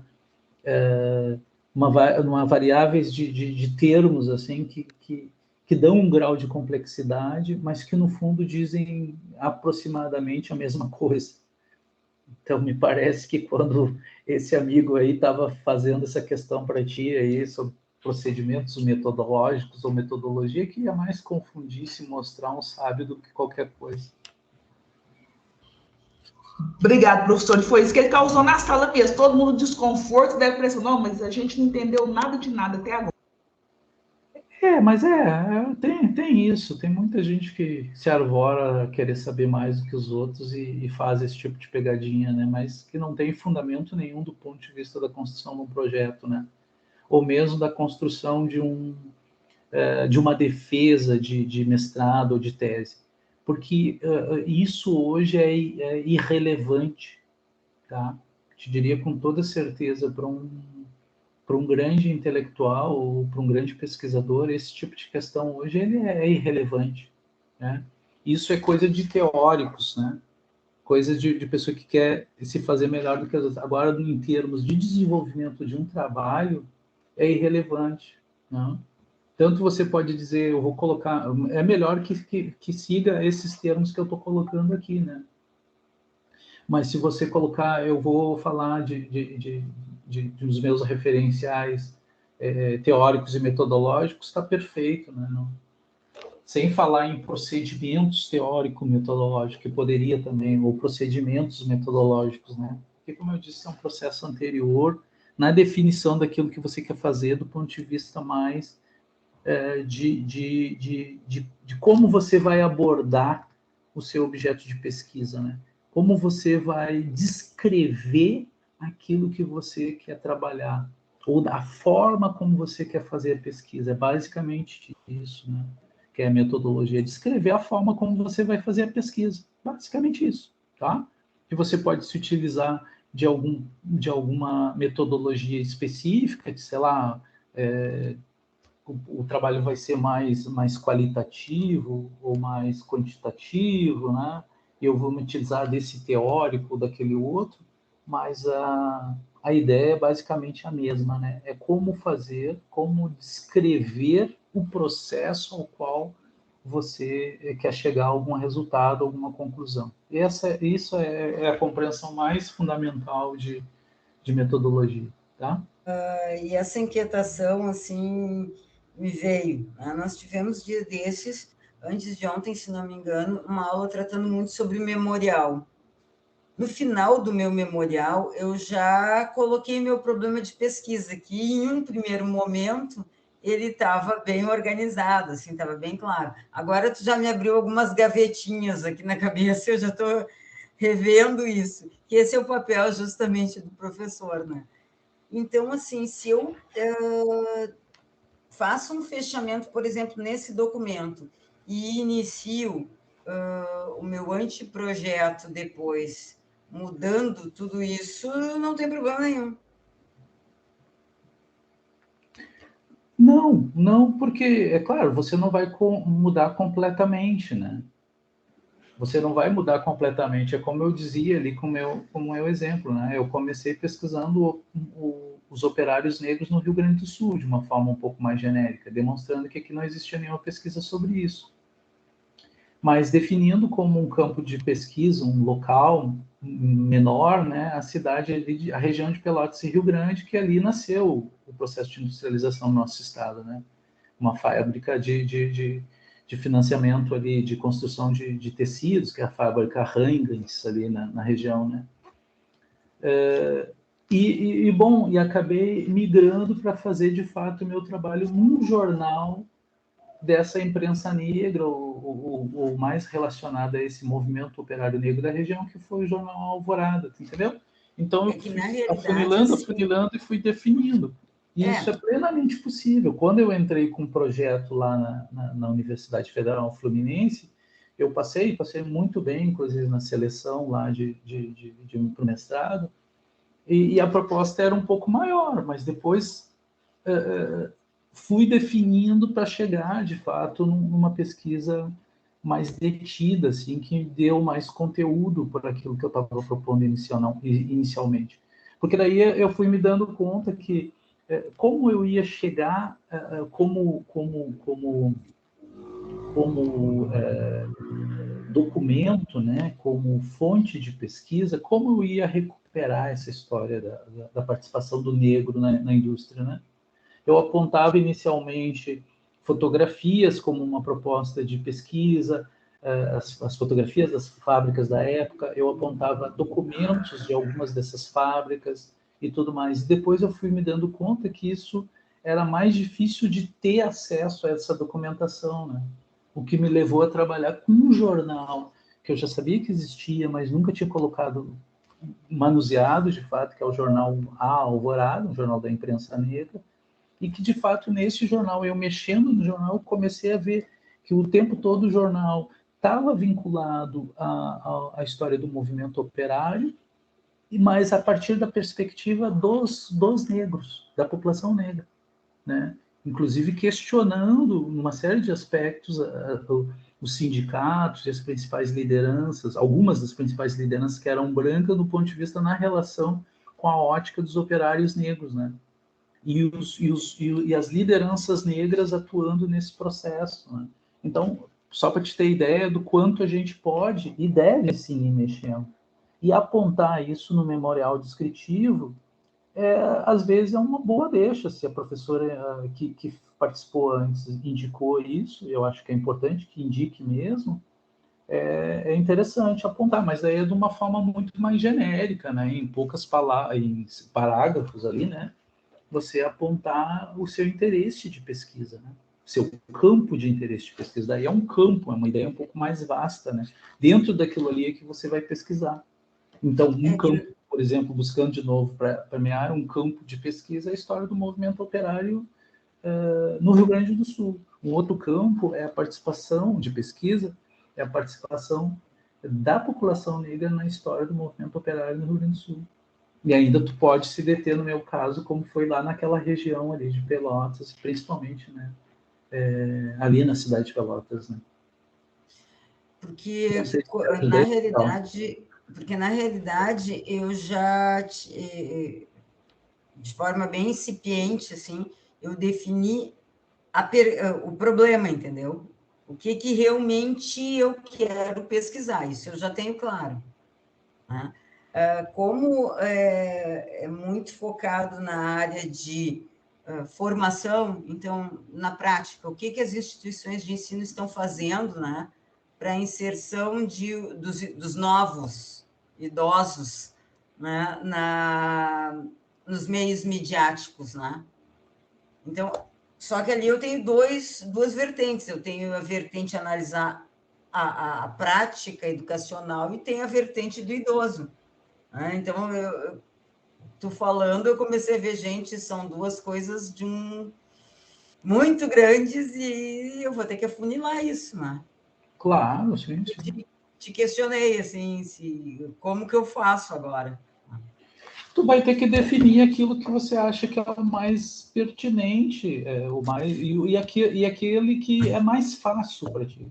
uma variáveis de termos assim que dão um grau de complexidade, mas que no fundo dizem aproximadamente a mesma coisa. Então me parece que quando esse amigo aí estava fazendo essa questão para ti aí sobre procedimentos metodológicos ou metodologia, que ia mais confundir, se mostrar um sábio do que qualquer coisa. Obrigado, professor. E foi isso que ele causou na sala mesmo. Todo mundo desconforto, deve pensar, não, mas a gente não entendeu nada de nada até agora. Mas tem isso. Tem muita gente que se arvora a querer saber mais do que os outros e faz esse tipo de pegadinha, né? Mas que não tem fundamento nenhum do ponto de vista da construção de um projeto, né? Ou mesmo da construção de uma defesa de mestrado ou de tese. Porque isso hoje é irrelevante, tá? Te diria com toda certeza para um grande intelectual ou para um grande pesquisador, esse tipo de questão hoje ele é irrelevante, né? Isso é coisa de teóricos, né? Coisa de pessoa que quer se fazer melhor do que as outras. Agora, em termos de desenvolvimento de um trabalho, é irrelevante, né? Tanto você pode dizer, eu vou colocar, é melhor que siga esses termos que eu estou colocando aqui, né? Mas se você colocar, eu vou falar dos meus referenciais teóricos e metodológicos, está perfeito, né? Não, sem falar em procedimentos teórico-metodológicos, que poderia também, ou procedimentos metodológicos, né? Porque, como eu disse, é um processo anterior na definição daquilo que você quer fazer do ponto de vista mais de como você vai abordar o seu objeto de pesquisa, né? Como você vai descrever aquilo que você quer trabalhar, ou da forma como você quer fazer a pesquisa. É basicamente isso, né? Que é a metodologia, descrever a forma como você vai fazer a pesquisa. Basicamente isso, tá? Que você pode se utilizar de alguma metodologia específica, de, sei lá, o trabalho vai ser mais qualitativo ou mais quantitativo, né? Eu vou me utilizar desse teórico, daquele outro, mas a ideia é basicamente a mesma, né? É como fazer, como descrever o processo ao qual você quer chegar a algum resultado, alguma conclusão. Isso é a compreensão mais fundamental de metodologia, tá? E essa inquietação, assim, me veio, né? Nós tivemos dia desses, antes de ontem, se não me engano, uma aula tratando muito sobre memorial. No final do meu memorial, eu já coloquei meu problema de pesquisa, que em um primeiro momento ele estava bem organizado, assim, estava bem claro. Agora tu já me abriu algumas gavetinhas aqui na cabeça, eu já estou revendo isso, que esse é o papel justamente do professor, né? Então, assim, se eu faço um fechamento, por exemplo, nesse documento, e inicio o meu anteprojeto depois, mudando tudo isso, não tem problema nenhum. Não, porque, é claro, você não vai mudar completamente, né? Você não vai mudar completamente. É como eu dizia ali com o meu exemplo, né? Eu comecei pesquisando os operários negros no Rio Grande do Sul, de uma forma um pouco mais genérica, demonstrando que aqui não existia nenhuma pesquisa sobre isso. Mas definindo como um campo de pesquisa, um local menor, né, a região de Pelotas e Rio Grande, que ali nasceu o processo de industrialização do nosso estado, né? Uma fábrica de financiamento ali, de construção de tecidos, que é a fábrica Rangans, ali na região, né? E acabei migrando para fazer, de fato, o meu trabalho num jornal dessa imprensa negra, ou mais relacionada a esse movimento operário negro da região, que foi o jornal Alvorada, entendeu? Então, eu fui afunilando e fui definindo. E isso é plenamente possível. Quando eu entrei com um projeto lá na Universidade Federal Fluminense, eu passei muito bem, inclusive na seleção lá para o mestrado, e a proposta era um pouco maior, mas depois fui definindo para chegar, de fato, numa pesquisa mais detida, assim, que deu mais conteúdo por aquilo que eu estava propondo inicialmente. Porque daí eu fui me dando conta que como eu ia chegar, como documento, né, como fonte de pesquisa, como eu ia recuperar essa história da participação do negro na indústria, né? Eu apontava inicialmente fotografias como uma proposta de pesquisa, as fotografias das fábricas da época, eu apontava documentos de algumas dessas fábricas e tudo mais. E depois eu fui me dando conta que isso era mais difícil de ter acesso a essa documentação, né? O que me levou a trabalhar com um jornal que eu já sabia que existia, mas nunca tinha colocado, manuseado de fato, que é o jornal A Alvorada, um jornal da imprensa negra, e que, de fato, nesse jornal, eu mexendo no jornal, comecei a ver que o tempo todo o jornal estava vinculado à história do movimento operário, mas a partir da perspectiva dos negros, da população negra, né? Inclusive questionando, numa série de aspectos, os sindicatos e as principais lideranças, algumas das principais lideranças que eram brancas do ponto de vista na relação com a ótica dos operários negros, né? E as lideranças negras atuando nesse processo, né? Então, só para te ter ideia do quanto a gente pode e deve sim ir mexendo. E apontar isso no memorial descritivo, às vezes é uma boa deixa, se a professora que participou antes indicou isso, eu acho que é importante que indique mesmo, é interessante apontar, mas aí é de uma forma muito mais genérica, né? Em poucas palavras, em parágrafos ali, né? Você apontar o seu interesse de pesquisa, né? Seu campo de interesse de pesquisa. Daí é um campo, é uma ideia um pouco mais vasta, né? Dentro daquilo ali é que você vai pesquisar. Então, um campo, por exemplo, buscando de novo para permear um campo de pesquisa, é a história do movimento operário no Rio Grande do Sul. Um outro campo é a participação de pesquisa, é a participação da população negra na história do movimento operário no Rio Grande do Sul. E ainda tu pode se deter, no meu caso, como foi lá naquela região ali de Pelotas, principalmente, né? Ali na cidade de Pelotas, né? Porque na realidade eu já de forma bem incipiente assim, eu defini o problema, entendeu? O que realmente eu quero pesquisar, isso eu já tenho claro, né? Como é muito focado na área de formação, então, na prática, o que as instituições de ensino estão fazendo, né, para a inserção dos novos idosos, né, nos meios midiáticos, né? Então, só que ali eu tenho duas vertentes. Eu tenho a vertente analisar a prática educacional e tenho a vertente do idoso. Então, tu falando, eu comecei a ver, gente, são duas coisas muito grandes e eu vou ter que afunilar isso, né? Claro, sim. Te questionei, assim, como que eu faço agora? Tu vai ter que definir aquilo que você acha que é o mais pertinente, e aquele que é mais fácil para ti.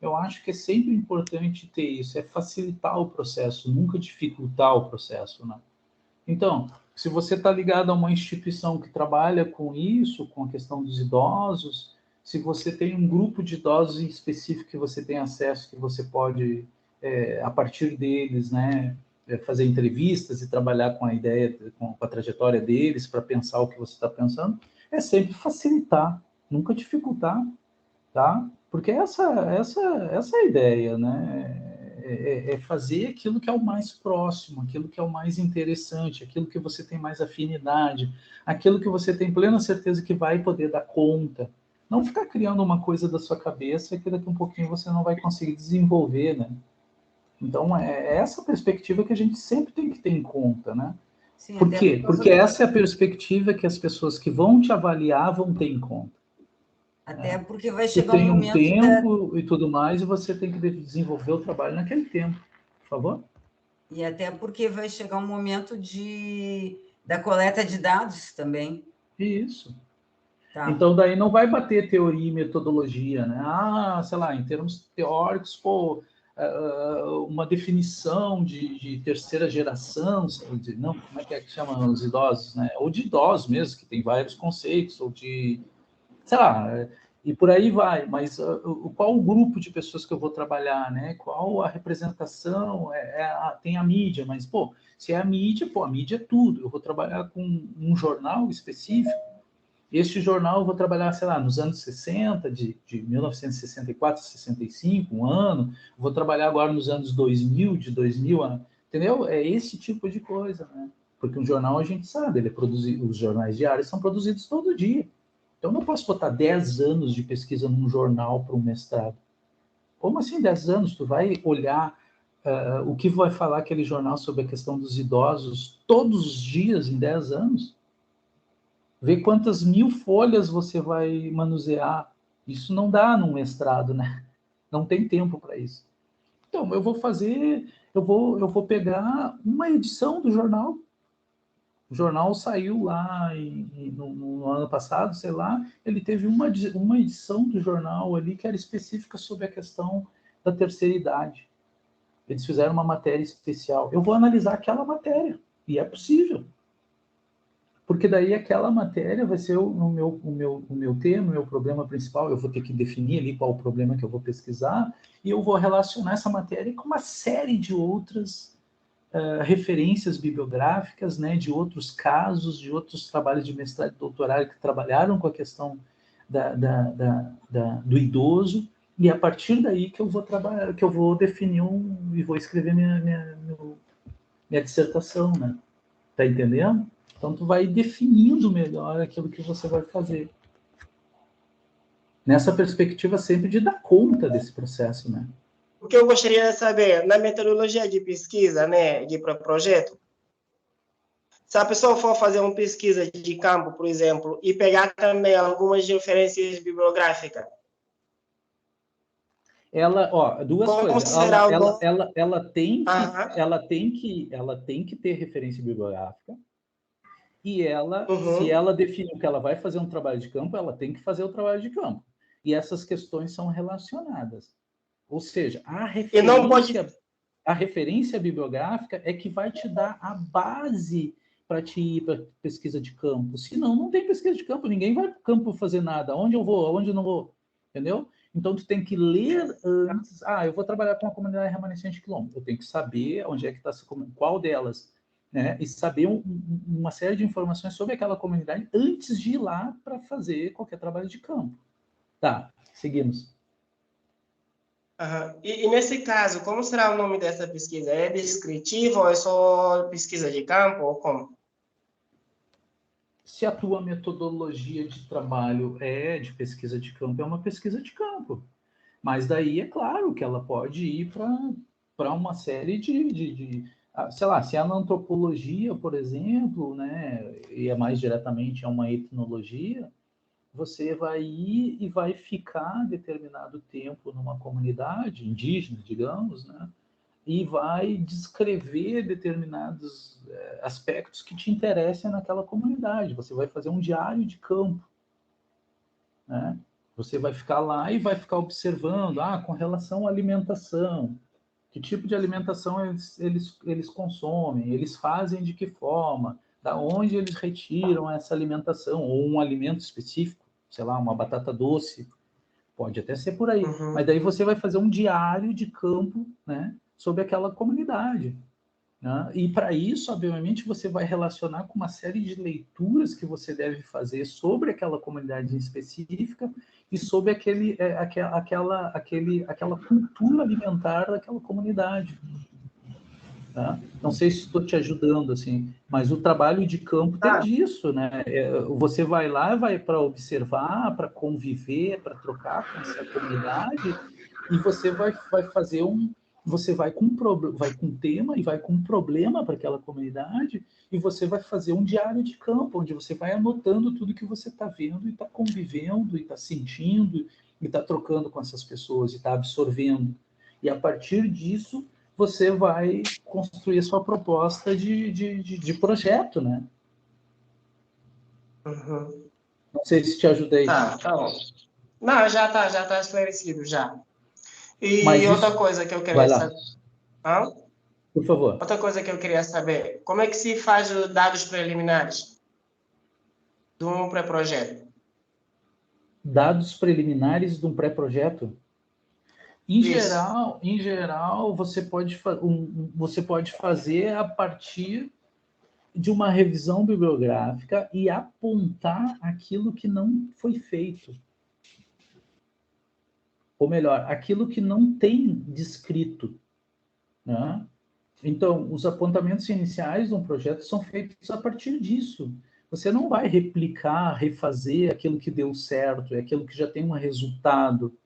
Eu acho que é sempre importante ter isso, é facilitar o processo, nunca dificultar o processo, né? Então, se você está ligado a uma instituição que trabalha com isso, com a questão dos idosos, se você tem um grupo de idosos em específico que você tem acesso, que você pode, a partir deles, né, fazer entrevistas e trabalhar com a ideia, com a trajetória deles, para pensar o que você está pensando, é sempre facilitar, nunca dificultar, tá? Porque essa é a ideia, né? É fazer aquilo que é o mais próximo, aquilo que é o mais interessante, aquilo que você tem mais afinidade, aquilo que você tem plena certeza que vai poder dar conta. Não ficar criando uma coisa da sua cabeça que daqui a um pouquinho você não vai conseguir desenvolver, né? Então, é essa perspectiva que a gente sempre tem que ter em conta, né? Sim, por quê? Porque essa é a perspectiva que as pessoas que vão te avaliar vão ter em conta. Até porque vai chegar um momento... Você tem um tempo e tudo mais, e você tem que desenvolver o trabalho naquele tempo. Por favor? E até porque vai chegar um momento da coleta de dados também. Isso. Tá. Então, daí não vai bater teoria e metodologia, né? Ah, sei lá, em termos teóricos, pô, uma definição de terceira geração, não, como é que chama os idosos, né? Ou de idosos mesmo, que tem vários conceitos, ou de, sei lá, e por aí vai. Mas qual o grupo de pessoas que eu vou trabalhar, né? Qual a representação? Tem a mídia, mas, pô, se é a mídia, pô, a mídia é tudo. Eu vou trabalhar com um jornal específico. Este jornal eu vou trabalhar, sei lá, nos anos 60, de 1964 a 65, um ano. Vou trabalhar agora nos anos 2000, de 2000 a... Entendeu? É esse tipo de coisa, né? Porque um jornal, a gente sabe, ele é produzido, os jornais diários são produzidos todo dia. Então, eu não posso botar 10 anos de pesquisa num jornal para um mestrado. Como assim 10 anos? Tu vai olhar o que vai falar aquele jornal sobre a questão dos idosos todos os dias em 10 anos? Ver quantas 1000 folhas você vai manusear. Isso não dá num mestrado, né? Não tem tempo para isso. Então, eu vou pegar uma edição do jornal. O jornal saiu lá no ano passado, sei lá, ele teve uma edição do jornal ali que era específica sobre a questão da terceira idade. Eles fizeram uma matéria especial. Eu vou analisar aquela matéria, e é possível. Porque daí aquela matéria vai ser o meu tema, o meu problema principal. Eu vou ter que definir ali qual o problema que eu vou pesquisar e eu vou relacionar essa matéria com uma série de outras referências bibliográficas, né, de outros casos, de outros trabalhos de mestrado e doutorado que trabalharam com a questão do idoso. E é a partir daí que eu vou trabalhar, que eu vou definir e vou escrever minha dissertação, né? Tá entendendo? Então, tu vai definindo melhor aquilo que você vai fazer. Nessa perspectiva sempre de dar conta desse processo, né? O que eu gostaria de saber, na metodologia de pesquisa, né, de projeto, se a pessoa for fazer uma pesquisa de campo, por exemplo, e pegar também algumas referências bibliográficas. Duas coisas. Ela tem que ter referência bibliográfica. E se ela definiu que ela vai fazer um trabalho de campo, ela tem que fazer o trabalho de campo. E essas questões são relacionadas. Ou seja, a referência bibliográfica é que vai te dar a base para te ir para pesquisa de campo. Senão, não tem pesquisa de campo, ninguém vai para o campo fazer nada. Onde eu vou, onde eu não vou, entendeu? Então, tu tem que ler antes. Eu vou trabalhar com a comunidade remanescente quilombo. Eu tenho que saber onde é que está, qual delas, né? E saber uma série de informações sobre aquela comunidade antes de ir lá para fazer qualquer trabalho de campo. Tá, seguimos. E nesse caso, como será o nome dessa pesquisa? É descritivo ou é só pesquisa de campo ou como? Se a tua metodologia de trabalho é de pesquisa de campo, é uma pesquisa de campo. Mas daí é claro que ela pode ir para uma série sei lá, se é na antropologia, por exemplo, né, e é mais diretamente uma etnologia, você vai ir e vai ficar determinado tempo numa comunidade indígena, digamos, né, e vai descrever determinados aspectos que te interessem naquela comunidade. Você vai fazer um diário de campo, né? Você vai ficar lá e vai ficar observando, com relação à alimentação, que tipo de alimentação eles consomem, eles fazem de que forma, da onde eles retiram essa alimentação, ou um alimento específico, sei lá, uma batata doce, pode até ser por aí. Mas daí você vai fazer um diário de campo, né, sobre aquela comunidade. Né? E para isso, obviamente, você vai relacionar com uma série de leituras que você deve fazer sobre aquela comunidade específica e sobre aquela cultura alimentar daquela comunidade. Tá? Não sei se estou te ajudando, assim, mas o trabalho de campo tem disso, né? Você vai lá, vai para observar, para conviver, para trocar com essa comunidade, e você vai fazer você vai com um tema e vai com um problema para aquela comunidade e você vai fazer um diário de campo, onde você vai anotando tudo que você está vendo e está convivendo e está sentindo e está trocando com essas pessoas e está absorvendo. E a partir disso, você vai construir a sua proposta de projeto, né? Não sei se te ajudei. Tá bom. Não, já tá esclarecido já. E Mas outra isso- coisa que eu queria Vai lá, saber. Hã? por favor. Outra coisa que eu queria saber, como é que se faz os dados preliminares de um pré-projeto? Dados preliminares de um pré-projeto? Isso. Em geral, você você pode fazer a partir de uma revisão bibliográfica e apontar aquilo que não foi feito. Ou melhor, aquilo que não tem descrito, né? Então, os apontamentos iniciais de um projeto são feitos a partir disso. Você não vai replicar, refazer aquilo que deu certo, é aquilo que já tem um resultado.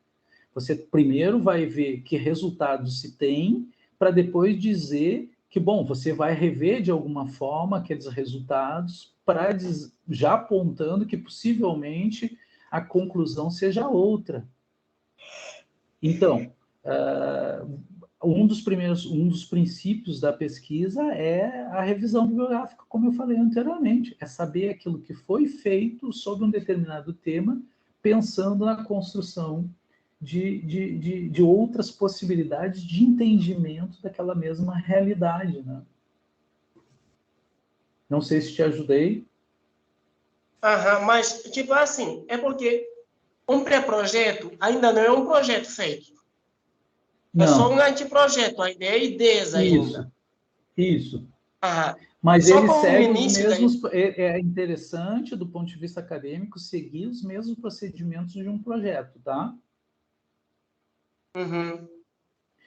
Você primeiro vai ver que resultados se tem, para depois dizer que, bom, você vai rever de alguma forma aqueles resultados, para já apontando que possivelmente a conclusão seja outra. Então, um dos princípios da pesquisa é a revisão bibliográfica, como eu falei anteriormente, é saber aquilo que foi feito sobre um determinado tema, pensando na construção de outras possibilidades de entendimento daquela mesma realidade, né? Não sei se te ajudei. Mas, tipo assim, é porque um pré-projeto ainda não é um projeto feito. É só Não, um anteprojeto, a ideia é ideias ainda. isso. Aham. Mas Só ele como no segue os início mesmos. É interessante, do ponto de vista acadêmico, seguir os mesmos procedimentos de um projeto, tá? Uhum.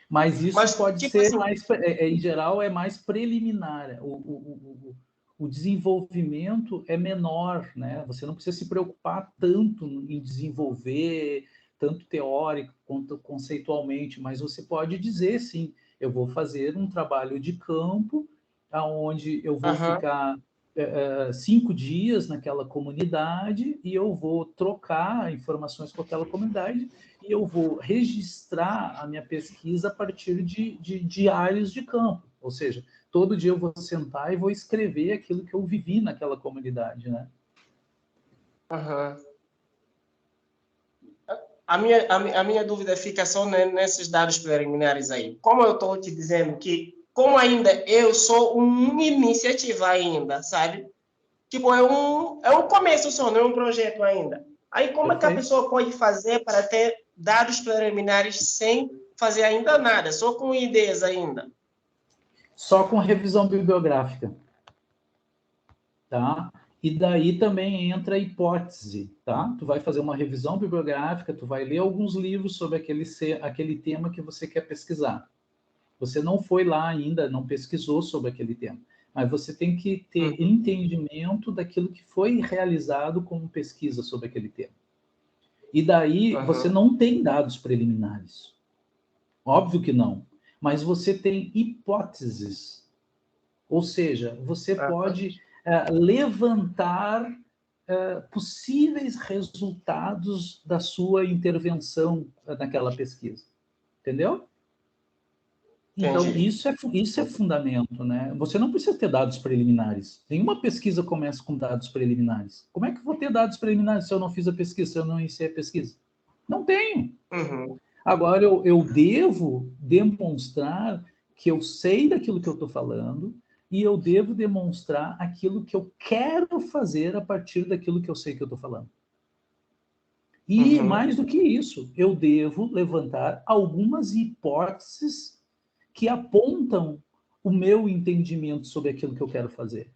Mas isso Mas, pode tipo ser assim, mais, em geral, é mais preliminar. O desenvolvimento é menor, né? Você não precisa se preocupar tanto em desenvolver, tanto teórico quanto conceitualmente, mas você pode dizer, sim, eu vou fazer um trabalho de campo, aonde eu vou ficar 5 dias naquela comunidade e eu vou trocar informações com aquela comunidade e eu vou registrar a minha pesquisa a partir de diários de campo, ou seja, todo dia eu vou sentar e vou escrever aquilo que eu vivi naquela comunidade, né? a minha dúvida fica só nesses dados preliminares aí. Como eu estou te dizendo que, como ainda eu sou uma iniciativa ainda, sabe? Tipo, é um começo só, não é um projeto ainda. Aí, como é que a Perfeito. pessoa pode fazer para ter dados preliminares sem fazer ainda nada, só com ideias ainda? Só com revisão bibliográfica, tá? E daí também entra a hipótese, tá? Tu vai fazer uma revisão bibliográfica, tu vai ler alguns livros sobre aquele tema que você quer pesquisar. Você não foi lá ainda, não pesquisou sobre aquele tema, mas você tem que ter entendimento daquilo que foi realizado como pesquisa sobre aquele tema. E daí você não tem dados preliminares. Óbvio que não. Mas você tem hipóteses. Ou seja, você pode levantar possíveis resultados da sua intervenção naquela pesquisa. Entendeu? Então, Entendi. isso é fundamento, né? Você não precisa ter dados preliminares. Nenhuma pesquisa começa com dados preliminares. Como é que eu vou ter dados preliminares se eu não fiz a pesquisa, se eu não iniciei a pesquisa? Não tenho. Agora, eu devo demonstrar que eu sei daquilo que eu estou falando e eu devo demonstrar aquilo que eu quero fazer a partir daquilo que eu sei que eu estou falando. E, mais do que isso, eu devo levantar algumas hipóteses que apontam o meu entendimento sobre aquilo que eu quero fazer.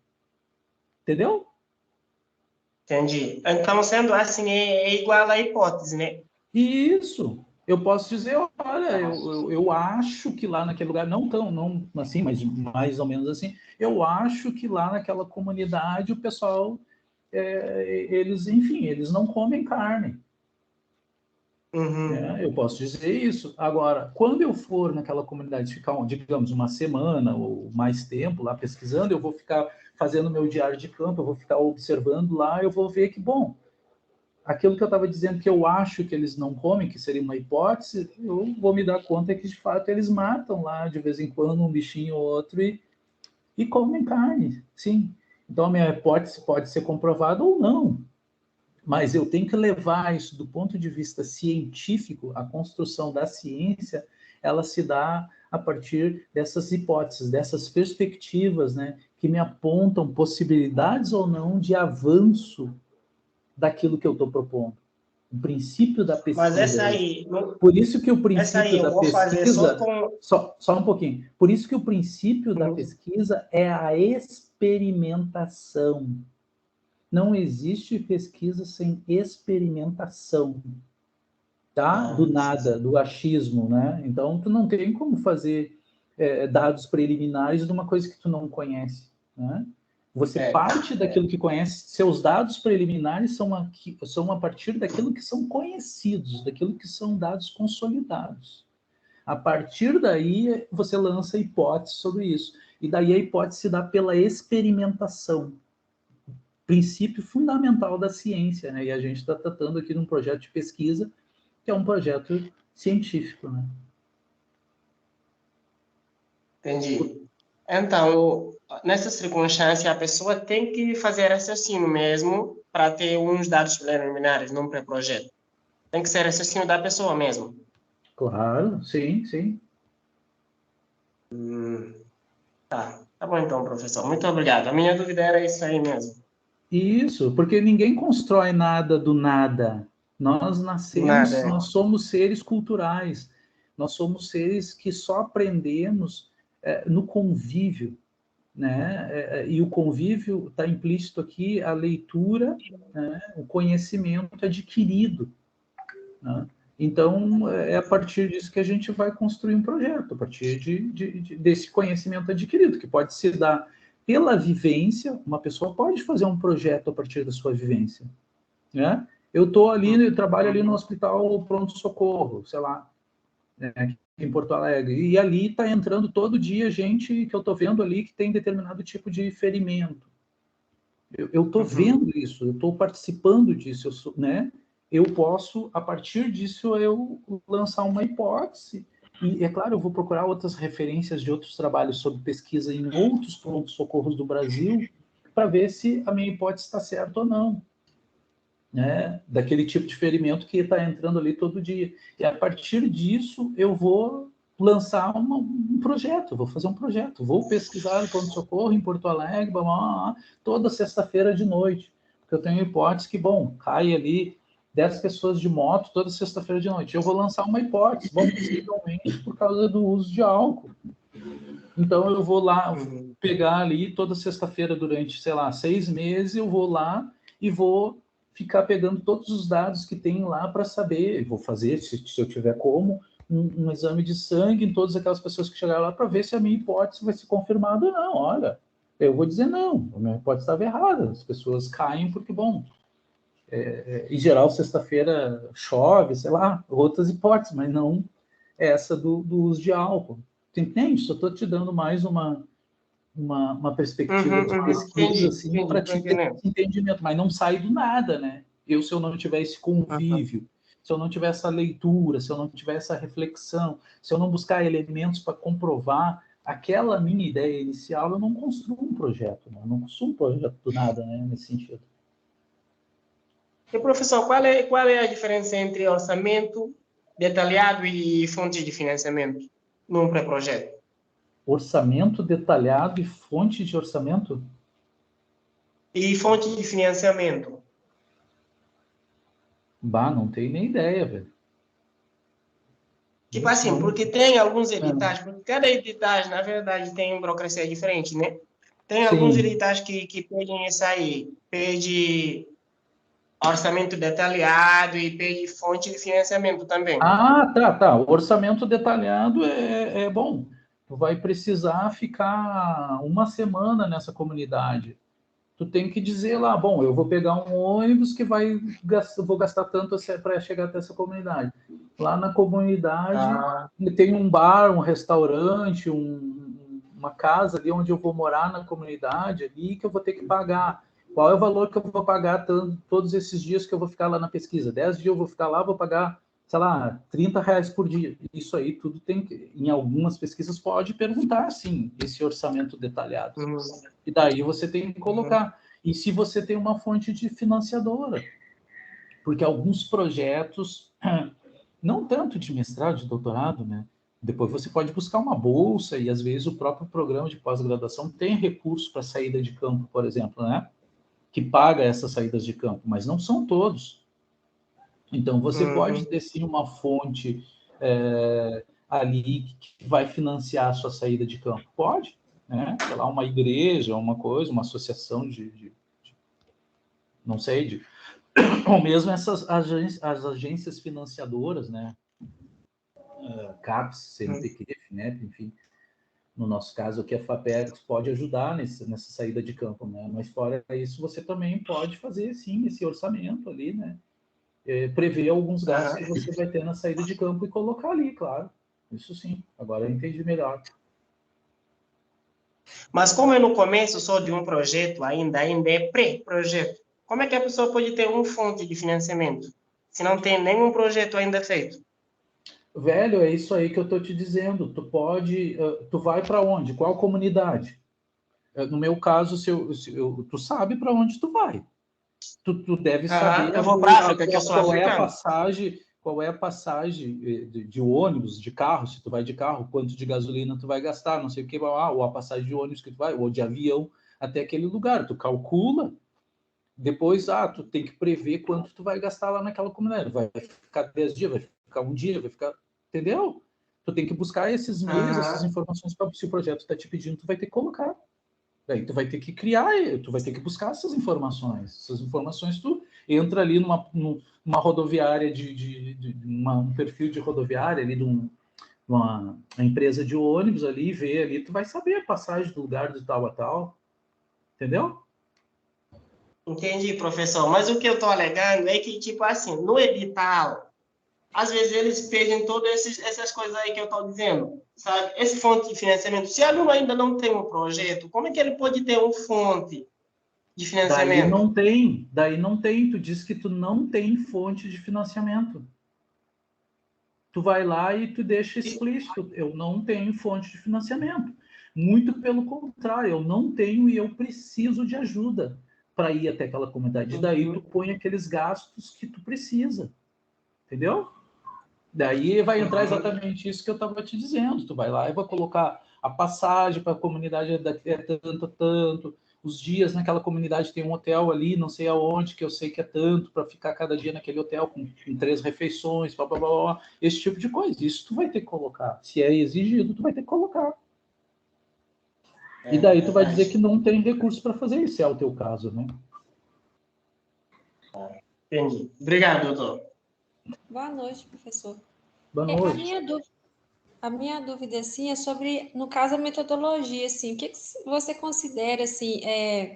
Entendeu? Entendi. Então, sendo assim, é igual à hipótese, né? Isso. Eu posso dizer, olha, eu acho que lá naquele lugar, não assim, mas mais ou menos assim, eu acho que lá naquela comunidade o pessoal, eles não comem carne. Eu posso dizer isso. Agora, quando eu for naquela comunidade ficar, digamos, uma semana ou mais tempo lá pesquisando, eu vou ficar fazendo meu diário de campo, eu vou ficar observando lá, eu vou ver que, bom, aquilo que eu estava dizendo que eu acho que eles não comem, que seria uma hipótese, eu vou me dar conta que, de fato, eles matam lá, de vez em quando, um bichinho ou outro e comem carne, sim. Então, a minha hipótese pode ser comprovada ou não. Mas eu tenho que levar isso do ponto de vista científico. A construção da ciência, ela se dá a partir dessas hipóteses, dessas perspectivas, né, que me apontam possibilidades ou não de avanço daquilo que eu estou propondo. O princípio da pesquisa. Mas essa aí... Por isso que o princípio essa aí eu da vou fazer pesquisa... só um pouquinho. Por isso que o princípio da pesquisa é a experimentação. Não existe pesquisa sem experimentação. Tá? Do nada, do achismo, né? Então, tu não tem como fazer dados preliminares de uma coisa que tu não conhece, né? Você parte daquilo que conhece, seus dados preliminares são a partir daquilo que são conhecidos, daquilo que são dados consolidados. A partir daí, você lança hipóteses sobre isso. E daí a hipótese se dá pela experimentação. Princípio fundamental da ciência, né? E a gente está tratando aqui de um projeto de pesquisa que é um projeto científico, né? Entendi. Então, nessa circunstância, a pessoa tem que fazer raciocínio mesmo para ter uns dados preliminares num pré-projeto. Tem que ser raciocínio da pessoa mesmo. Claro, sim, sim. Tá bom então, professor. Muito obrigado. A minha dúvida era isso aí mesmo. Isso, porque ninguém constrói nada do nada. Nós nascemos, nós somos seres culturais. Nós somos seres que só aprendemos no convívio, né? E o convívio está implícito aqui a leitura, né? O conhecimento adquirido, né? Então, é a partir disso que a gente vai construir um projeto, a partir desse conhecimento adquirido, que pode se dar pela vivência. Uma pessoa pode fazer um projeto a partir da sua vivência, né? Eu trabalho ali no hospital pronto-socorro, sei lá, né, em Porto Alegre, e ali está entrando todo dia gente que eu estou vendo ali que tem determinado tipo de ferimento. Eu estou vendo isso, eu estou participando disso, né? Eu posso, a partir disso, eu lançar uma hipótese. E, é claro, eu vou procurar outras referências de outros trabalhos sobre pesquisa em outros pronto-socorros do Brasil para ver se a minha hipótese está certa ou não, né? Daquele tipo de ferimento que está entrando ali todo dia. E, a partir disso, eu vou lançar um projeto, vou fazer um projeto. Vou pesquisar no pronto-socorro em Porto Alegre, toda sexta-feira de noite. Porque eu tenho hipótese que, cai ali 10 pessoas de moto toda sexta-feira de noite. Eu vou lançar uma hipótese, possivelmente por causa do uso de álcool. Então, eu vou lá pegar ali toda sexta-feira durante, 6 meses, eu vou lá e vou ficar pegando todos os dados que tem lá para saber, vou fazer, se eu tiver como, um exame de sangue em todas aquelas pessoas que chegaram lá para ver se a minha hipótese vai ser confirmada ou não. Olha, eu vou dizer não, a minha hipótese estava errada, as pessoas caem porque, em geral, sexta-feira chove, outras hipóteses, mas não essa do uso de álcool. Tu entende? Só estou te dando mais uma perspectiva de pesquisa, assim, para te ter esse entendimento, mas não sai do nada, né? Se eu não tiver esse convívio, se eu não tiver essa leitura, se eu não tiver essa reflexão, se eu não buscar elementos para comprovar aquela minha ideia inicial, eu não construo um projeto, né? Eu não construo um projeto do nada, né? Nesse sentido. E, professor, qual é a diferença entre orçamento detalhado e fonte de financiamento num pré-projeto? Orçamento detalhado e fonte de orçamento? E fonte de financiamento? Não tenho nem ideia, velho. Tipo assim, porque tem alguns editais, porque cada edital, na verdade, tem uma burocracia diferente, né? Tem alguns editais que pedem isso aí, pede orçamento detalhado e pede fonte de financiamento também. Tá. O orçamento detalhado é bom. Tu vai precisar ficar uma semana nessa comunidade. Tu tem que dizer lá, eu vou pegar um ônibus que vou gastar tanto para chegar até essa comunidade. Lá na comunidade tem um bar, um restaurante, uma casa ali onde eu vou morar na comunidade ali que eu vou ter que pagar. Qual é o valor que eu vou pagar todos esses dias que eu vou ficar lá na pesquisa? 10 dias eu vou ficar lá, vou pagar, R$30 por dia. Isso aí tudo tem que... Em algumas pesquisas pode perguntar, sim, esse orçamento detalhado. E daí você tem que colocar. E se você tem uma fonte de financiadora, porque alguns projetos, não tanto de mestrado, de doutorado, né? Depois você pode buscar uma bolsa e, às vezes, o próprio programa de pós-graduação tem recurso para saída de campo, por exemplo, né? Que paga essas saídas de campo, mas não são todos. Então, você pode ter, sim, uma fonte ali que vai financiar a sua saída de campo. Pode, né? Sei lá, uma igreja, uma coisa, uma associação não sei, ou mesmo essas as agências financiadoras, né? CAPES, CNPq, FINEP, enfim. No nosso caso aqui, a FAPERGS pode ajudar nessa saída de campo, né? Mas fora isso, você também pode fazer, sim, esse orçamento ali, né? Prever alguns gastos que você vai ter na saída de campo e colocar ali, claro. Isso sim. Agora eu entendi melhor. Mas como é no começo só de um projeto, ainda é pré-projeto, como é que a pessoa pode ter uma fonte de financiamento se não tem nenhum projeto ainda feito? Velho, é isso aí que eu estou te dizendo. Tu vai para onde? Qual comunidade? No meu caso, tu sabe para onde tu vai. Tu deve saber eu vou para a África, que eu sou africano. Qual é a passagem de ônibus, de carro, se tu vai de carro, quanto de gasolina tu vai gastar, não sei o que, ou a passagem de ônibus que tu vai, ou de avião até aquele lugar. Tu calcula, depois, tu tem que prever quanto tu vai gastar lá naquela comunidade. Vai ficar 10 dias, vai ficar um dia, vai ficar... Entendeu? Tu tem que buscar esses meios, essas informações, se o projeto está te pedindo, tu vai ter que colocar. Daí tu vai ter que criar, tu vai ter que buscar essas informações. Essas informações tu entra ali numa rodoviária, um perfil de rodoviária ali de uma empresa de ônibus ali, vê ali, tu vai saber a passagem do lugar de tal a tal. Entendeu? Entendi, professor. Mas o que eu estou alegando é que, tipo assim, no edital, às vezes eles pedem todas essas coisas aí que eu estou dizendo, sabe? Esse fonte de financiamento. Se o aluno ainda não tem um projeto, como é que ele pode ter uma fonte de financiamento? Daí não tem. Tu diz que tu não tem fonte de financiamento. Tu vai lá e tu deixa explícito, eu não tenho fonte de financiamento. Muito pelo contrário, eu não tenho e eu preciso de ajuda para ir até aquela comunidade. Daí tu põe aqueles gastos que tu precisa. Entendeu? Daí vai entrar exatamente isso que eu estava te dizendo. Tu vai lá e vai colocar a passagem para a comunidade é tanto, os dias naquela comunidade tem um hotel ali, não sei aonde, que eu sei que é tanto, para ficar cada dia naquele hotel com 3 refeições, blá, blá, blá, blá, esse tipo de coisa. Isso tu vai ter que colocar. Se é exigido, tu vai ter que colocar. E daí tu vai dizer que não tem recurso para fazer isso, se é o teu caso, né? Entendi. Obrigado, doutor. Boa noite, professor. Boa noite. A minha dúvida, assim, é sobre, no caso, a metodologia, assim, o que você considera, assim,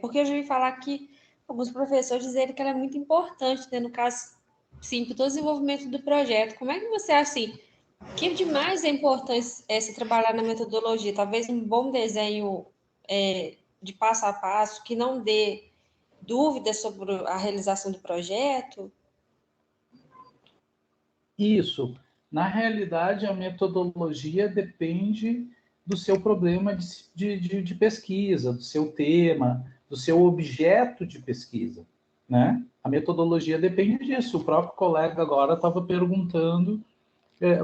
porque eu já ouvi falar que alguns professores dizem que ela é muito importante, né, no caso, sim, para todo o desenvolvimento do projeto. Como é que você acha, assim, que demais é importante se trabalhar na metodologia? Talvez um bom desenho de passo a passo, que não dê dúvidas sobre a realização do projeto? Isso. Na realidade, a metodologia depende do seu problema de pesquisa, do seu tema, do seu objeto de pesquisa, né? A metodologia depende disso. O próprio colega agora estava perguntando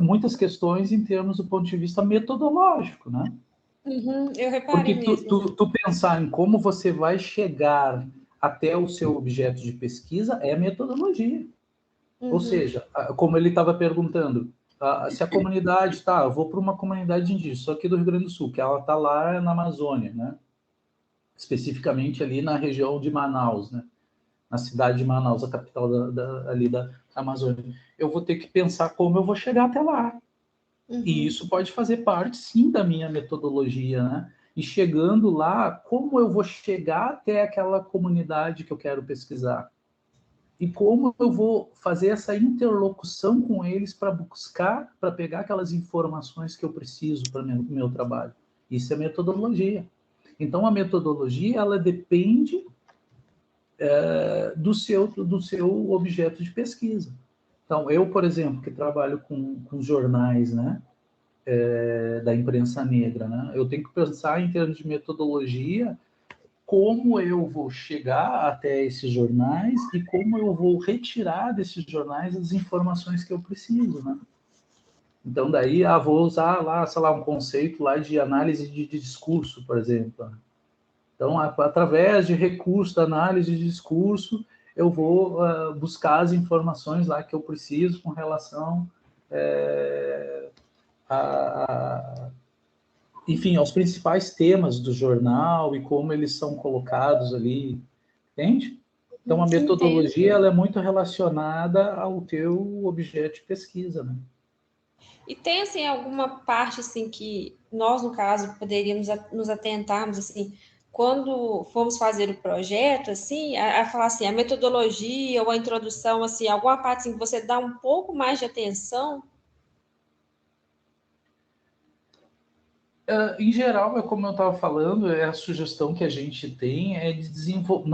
muitas questões em termos do ponto de vista metodológico, né? Eu reparei mesmo. Porque tu pensar em como você vai chegar até o seu objeto de pesquisa é metodologia. Ou seja, como ele estava perguntando, se a comunidade, eu vou para uma comunidade indígena, só aqui do Rio Grande do Sul, que ela está lá na Amazônia, né? Especificamente ali na região de Manaus, né? Na cidade de Manaus, a capital ali da Amazônia. Eu vou ter que pensar como eu vou chegar até lá. E isso pode fazer parte, sim, da minha metodologia, né? E chegando lá, como eu vou chegar até aquela comunidade que eu quero pesquisar? E como eu vou fazer essa interlocução com eles para buscar, para pegar aquelas informações que eu preciso para o meu trabalho. Isso é metodologia. Então, a metodologia, ela depende do seu objeto de pesquisa. Então, eu, por exemplo, que trabalho com jornais, né, da imprensa negra, né, eu tenho que pensar em termos de metodologia como eu vou chegar até esses jornais e como eu vou retirar desses jornais as informações que eu preciso, né? Então, daí, vou usar lá, sei lá, um conceito lá de análise de discurso, por exemplo. Então, através de recurso da análise de discurso, eu vou buscar as informações lá que eu preciso com relação enfim, aos principais temas do jornal e como eles são colocados ali, entende? Então, a metodologia ela é muito relacionada ao teu objeto de pesquisa, né? E tem, assim, alguma parte, assim, que nós, no caso, poderíamos nos atentarmos, assim, quando formos fazer o projeto, assim, a falar assim, a metodologia ou a introdução, assim, alguma parte, assim, que você dá um pouco mais de atenção? Em geral, como eu estava falando, a sugestão que a gente tem é de desenvolver,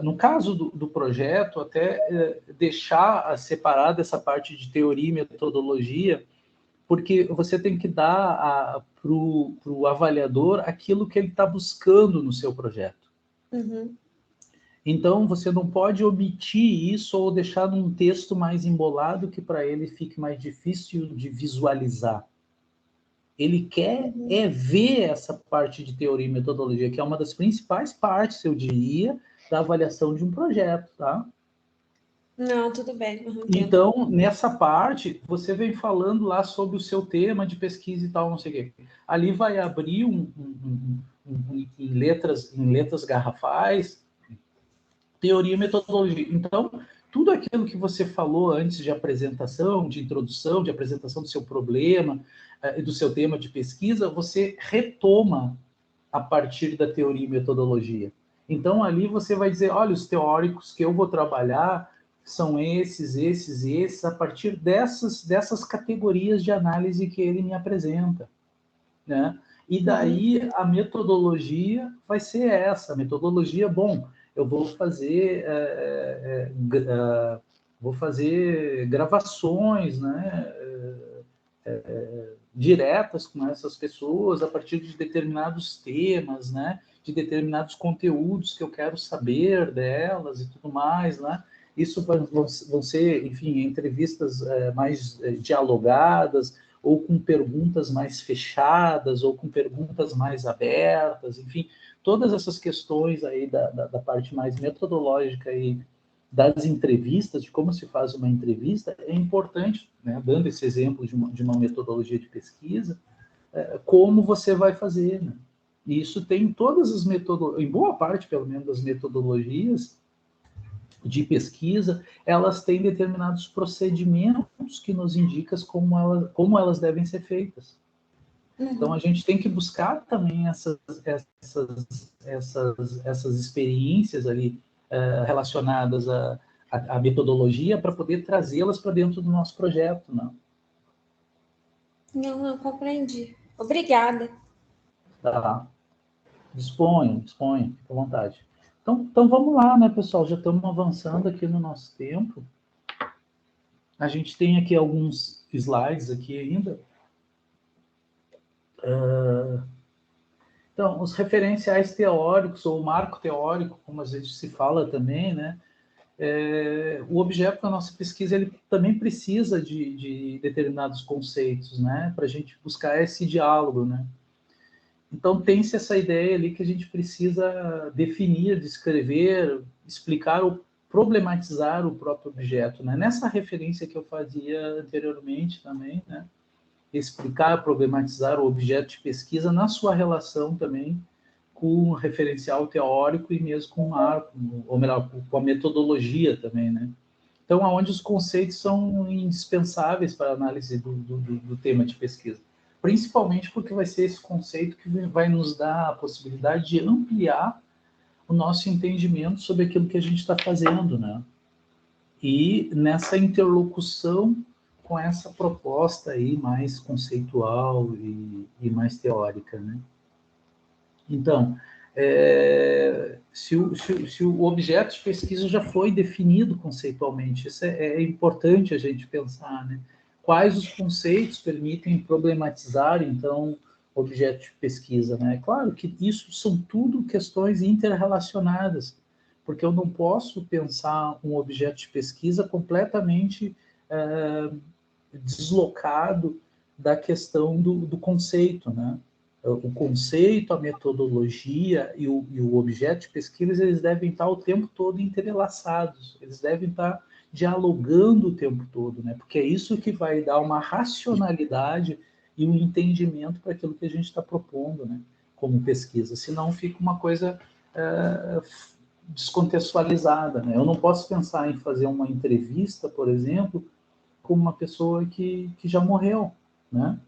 no caso do projeto, até deixar separada essa parte de teoria e metodologia, porque você tem que dar para o avaliador aquilo que ele está buscando no seu projeto. Uhum. Então, você não pode omitir isso ou deixar num texto mais embolado que para ele fique mais difícil de visualizar. Ele quer ver essa parte de teoria e metodologia, que é uma das principais partes, eu diria, da avaliação de um projeto, tá? Não, tudo bem. Uhum, então, nessa parte, você vem falando lá sobre o seu tema de pesquisa e tal, não sei o quê. Ali vai abrir em letras garrafais, teoria e metodologia. Então, tudo aquilo que você falou antes de apresentação, de introdução, de apresentação do seu problema, do seu tema de pesquisa, você retoma a partir da teoria e metodologia. Então, ali você vai dizer, olha, os teóricos que eu vou trabalhar são esses, a partir dessas categorias de análise que ele me apresenta, né? E daí a metodologia vai ser essa. A metodologia, bom, eu vou fazer gravações, né? Diretas com essas pessoas a partir de determinados temas, né? De determinados conteúdos que eu quero saber delas e tudo mais, né? Isso vão ser, enfim, entrevistas mais dialogadas, ou com perguntas mais fechadas, ou com perguntas mais abertas, enfim, todas essas questões aí da parte mais metodológica e das entrevistas, de como se faz uma entrevista, é importante, né, dando esse exemplo de uma metodologia de pesquisa, como você vai fazer, né? E isso tem todas as metodologias, em boa parte, pelo menos, das metodologias de pesquisa, elas têm determinados procedimentos que nos indicam como elas devem ser feitas. Então, a gente tem que buscar também essas experiências ali relacionadas à metodologia para poder trazê-las para dentro do nosso projeto, não? Não, compreendi. Obrigada. Tá. Disponha, fique à vontade. Então vamos lá, né, pessoal? Já estamos avançando aqui no nosso tempo. A gente tem aqui alguns slides aqui ainda. Então, os referenciais teóricos, ou marco teórico, como às vezes se fala também, né? O objeto da nossa pesquisa ele também precisa de determinados conceitos, né? Para a gente buscar esse diálogo, né? Então, tem-se essa ideia ali que a gente precisa definir, descrever, explicar ou problematizar o próprio objeto, né? Nessa referência que eu fazia anteriormente também, né? Explicar, problematizar o objeto de pesquisa na sua relação também com o referencial teórico e mesmo com o arco, ou melhor, com a metodologia também, né? Então, aonde os conceitos são indispensáveis para a análise do tema de pesquisa. Principalmente porque vai ser esse conceito que vai nos dar a possibilidade de ampliar o nosso entendimento sobre aquilo que a gente está fazendo, né? E nessa interlocução com essa proposta aí mais conceitual e mais teórica, né? Então, se o objeto de pesquisa já foi definido conceitualmente, isso é importante a gente pensar, né? Quais os conceitos permitem problematizar, então, objeto de pesquisa, né? Claro que isso são tudo questões interrelacionadas, porque eu não posso pensar um objeto de pesquisa completamente deslocado da questão do conceito, né? O conceito, a metodologia e o objeto de pesquisa, eles devem estar o tempo todo entrelaçados, eles devem estar dialogando o tempo todo, né? Porque é isso que vai dar uma racionalidade e um entendimento para aquilo que a gente está propondo, né? Como pesquisa, senão fica uma coisa descontextualizada, né? Eu não posso pensar em fazer uma entrevista, por exemplo, com uma pessoa que já morreu, né?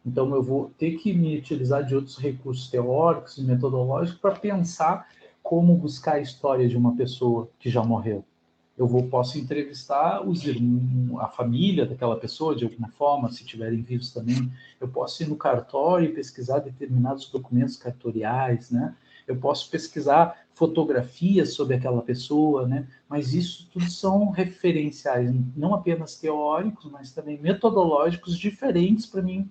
Então, eu vou ter que me utilizar de outros recursos teóricos e metodológicos para pensar como buscar a história de uma pessoa que já morreu. Posso entrevistar a família daquela pessoa, de alguma forma, se tiverem vivos também. Eu posso ir no cartório e pesquisar determinados documentos cartoriais, né? Eu posso pesquisar fotografias sobre aquela pessoa, né? Mas isso tudo são referenciais, não apenas teóricos, mas também metodológicos diferentes para mim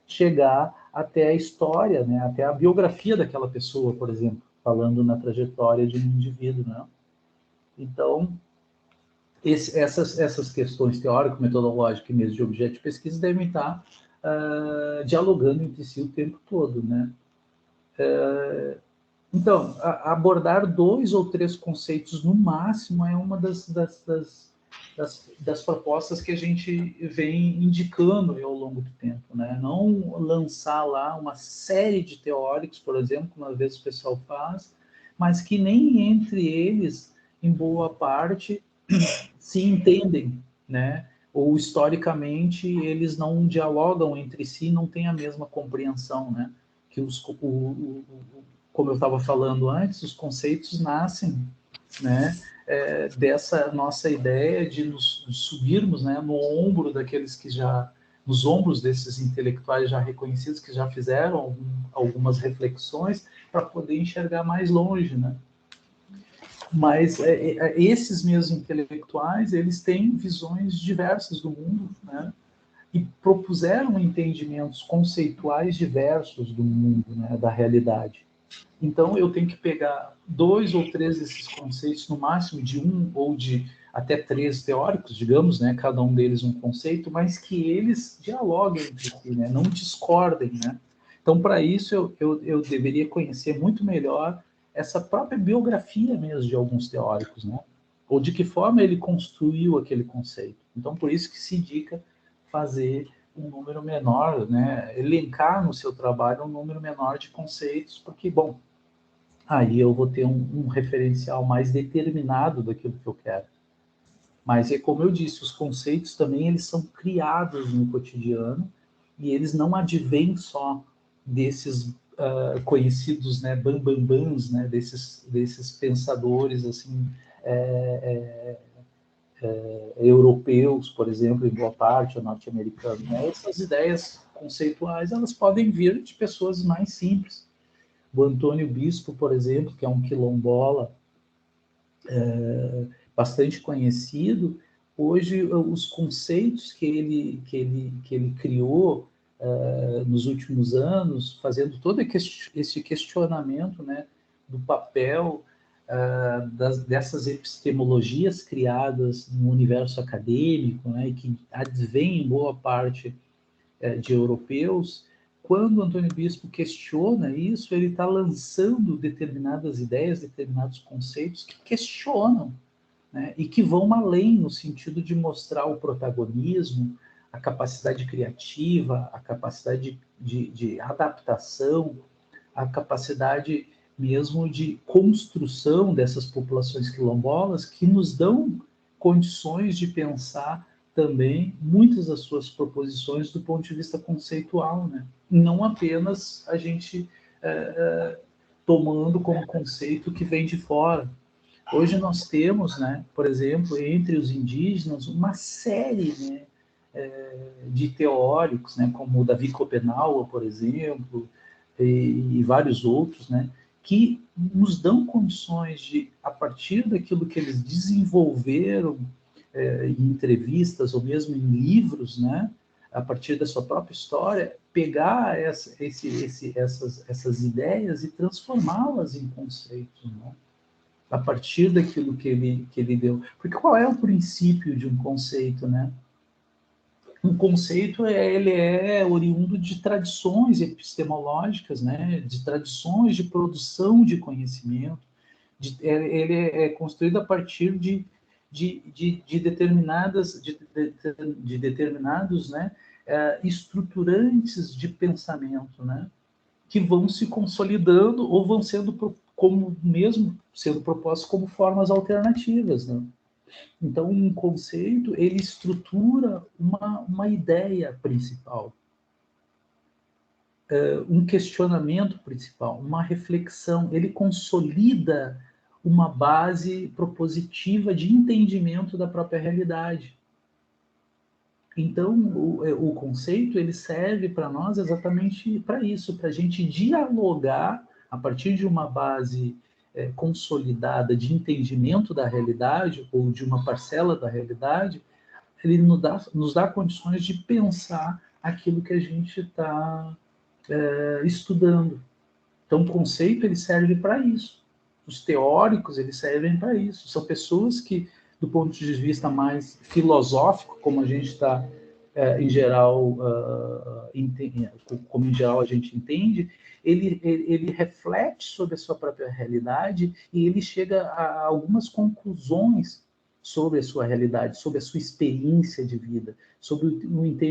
chegar até a história, né? Até a biografia daquela pessoa, por exemplo, falando na trajetória de um indivíduo, né? Então, essas questões teórico-metodológicas e mesmo de objeto de pesquisa devem estar dialogando entre si o tempo todo, né? Então, abordar 2 ou 3 conceitos no máximo é uma das propostas que a gente vem indicando ao longo do tempo, né? Não lançar lá uma série de teóricos, por exemplo, como às vezes o pessoal faz, mas que nem entre eles, em boa parte, se entendem, né? Ou historicamente eles não dialogam entre si, não têm a mesma compreensão, né? Que como eu estava falando antes, os conceitos nascem, né? Dessa nossa ideia de nos subirmos, né, no ombro daqueles que já, nos ombros desses intelectuais já reconhecidos que já fizeram algumas reflexões para poder enxergar mais longe, né? Mas esses mesmos intelectuais, eles têm visões diversas do mundo, né? E propuseram entendimentos conceituais diversos do mundo, né? Da realidade. Então, eu tenho que pegar 2 ou 3 desses conceitos, no máximo de 1 ou de até 3 teóricos, digamos, né? Cada um deles um conceito, mas que eles dialoguem entre si, né? Não discordem, né? Então, para isso, eu deveria conhecer muito melhor essa própria biografia mesmo de alguns teóricos, né? Ou de que forma ele construiu aquele conceito. Então, por isso que se indica fazer um número menor, né? Elencar no seu trabalho um número menor de conceitos, porque, bom, aí eu vou ter um referencial mais determinado daquilo que eu quero. Mas é como eu disse, os conceitos também eles são criados no cotidiano e eles não advêm só desses conhecidos, né, bambambãs, né, desses pensadores assim europeus, por exemplo, em boa parte, ou norte-americanos. Né? Essas ideias conceituais elas podem vir de pessoas mais simples. O Antônio Bispo, por exemplo, que é um quilombola bastante conhecido, hoje os conceitos que ele criou nos últimos anos, fazendo todo esse questionamento, né, do papel dessas epistemologias criadas no universo acadêmico, né, e que advêm em boa parte de europeus. Quando Antônio Bispo questiona isso, ele está lançando determinadas ideias, determinados conceitos que questionam, né, e que vão além no sentido de mostrar o protagonismo, a capacidade criativa, a capacidade de adaptação, a capacidade mesmo de construção dessas populações quilombolas que nos dão condições de pensar também muitas das suas proposições do ponto de vista conceitual, né? Não apenas a gente tomando como conceito que vem de fora. Hoje nós temos, né, por exemplo, entre os indígenas, uma série, né, de teóricos, né, como o Davi Copenaua, por exemplo, e vários outros, né, que nos dão condições de, a partir daquilo que eles desenvolveram em entrevistas ou mesmo em livros, né, a partir da sua própria história, pegar essas ideias e transformá-las em conceitos, né? A partir daquilo que ele deu. Porque qual é o princípio de um conceito, né? Um conceito ele é oriundo de tradições epistemológicas, né? De tradições de produção de conhecimento. Ele é construído a partir de determinados, né? Estruturantes de pensamento, né? Que vão se consolidando ou vão sendo sendo propostos como formas alternativas, né? Então, um conceito, ele estrutura uma ideia principal, um questionamento principal, uma reflexão, ele consolida uma base propositiva de entendimento da própria realidade. Então, o conceito, ele serve para nós exatamente para isso, para a gente dialogar a partir de uma base consolidada de entendimento da realidade ou de uma parcela da realidade. Ele nos dá condições de pensar aquilo que a gente está estudando. Então, o conceito, ele serve para isso. Os teóricos, eles servem para isso. São pessoas que, do ponto de vista mais filosófico, como a gente está, em geral, como em geral a gente entende, ele reflete sobre a sua própria realidade e ele chega a algumas conclusões sobre a sua realidade, sobre a sua experiência de vida, sobre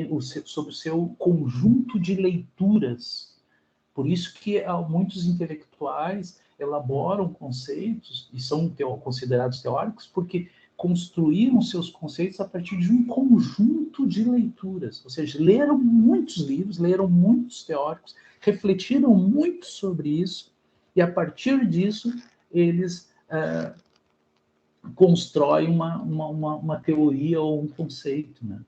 o seu conjunto de leituras. Por isso que muitos intelectuais elaboram conceitos e são considerados teóricos porque construíram seus conceitos a partir de um conjunto de leituras. Ou seja, leram muitos livros, leram muitos teóricos, refletiram muito sobre isso e, a partir disso, eles constroem uma teoria ou um conceito, né?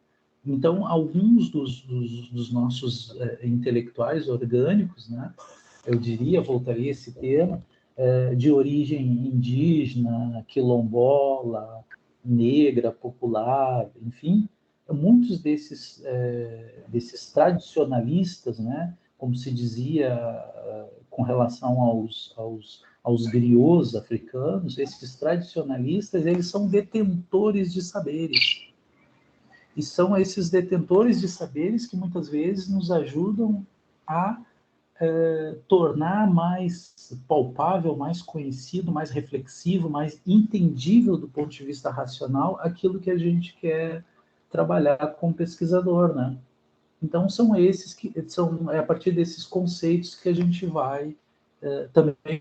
Então, alguns dos nossos intelectuais orgânicos, né, eu diria, voltaria a esse tema, de origem indígena, quilombola, negra, popular, enfim, muitos desses tradicionalistas, né, como se dizia com relação aos griots africanos, esses tradicionalistas, eles são detentores de saberes. E são esses detentores de saberes que muitas vezes nos ajudam a tornar mais palpável, mais conhecido, mais reflexivo, mais entendível do ponto de vista racional aquilo que a gente quer trabalhar como pesquisador, né? Então são a partir desses conceitos que a gente vai também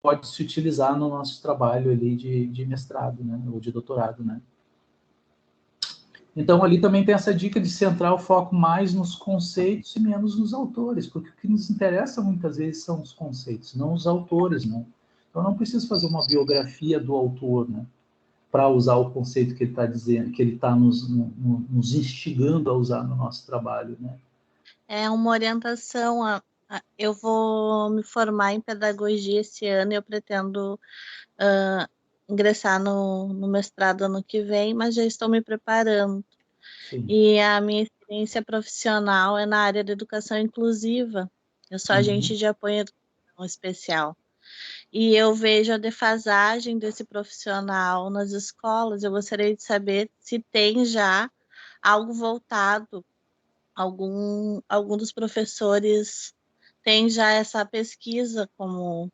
pode se utilizar no nosso trabalho ali de mestrado, né, ou de doutorado, né? Então, ali também tem essa dica de centrar o foco mais nos conceitos e menos nos autores, porque o que nos interessa muitas vezes são os conceitos, não os autores, né? Então, não preciso fazer uma biografia do autor, né, para usar o conceito que ele está dizendo, que ele está nos instigando a usar no nosso trabalho, né? É uma orientação. Eu vou me formar em pedagogia esse ano e eu pretendo ingressar no mestrado ano que vem, mas já estou me preparando. Sim. E a minha experiência profissional é na área da educação inclusiva. Eu sou agente de apoio à educação especial. E eu vejo a defasagem desse profissional nas escolas. Eu gostaria de saber se tem já algo voltado, algum dos professores tem já essa pesquisa como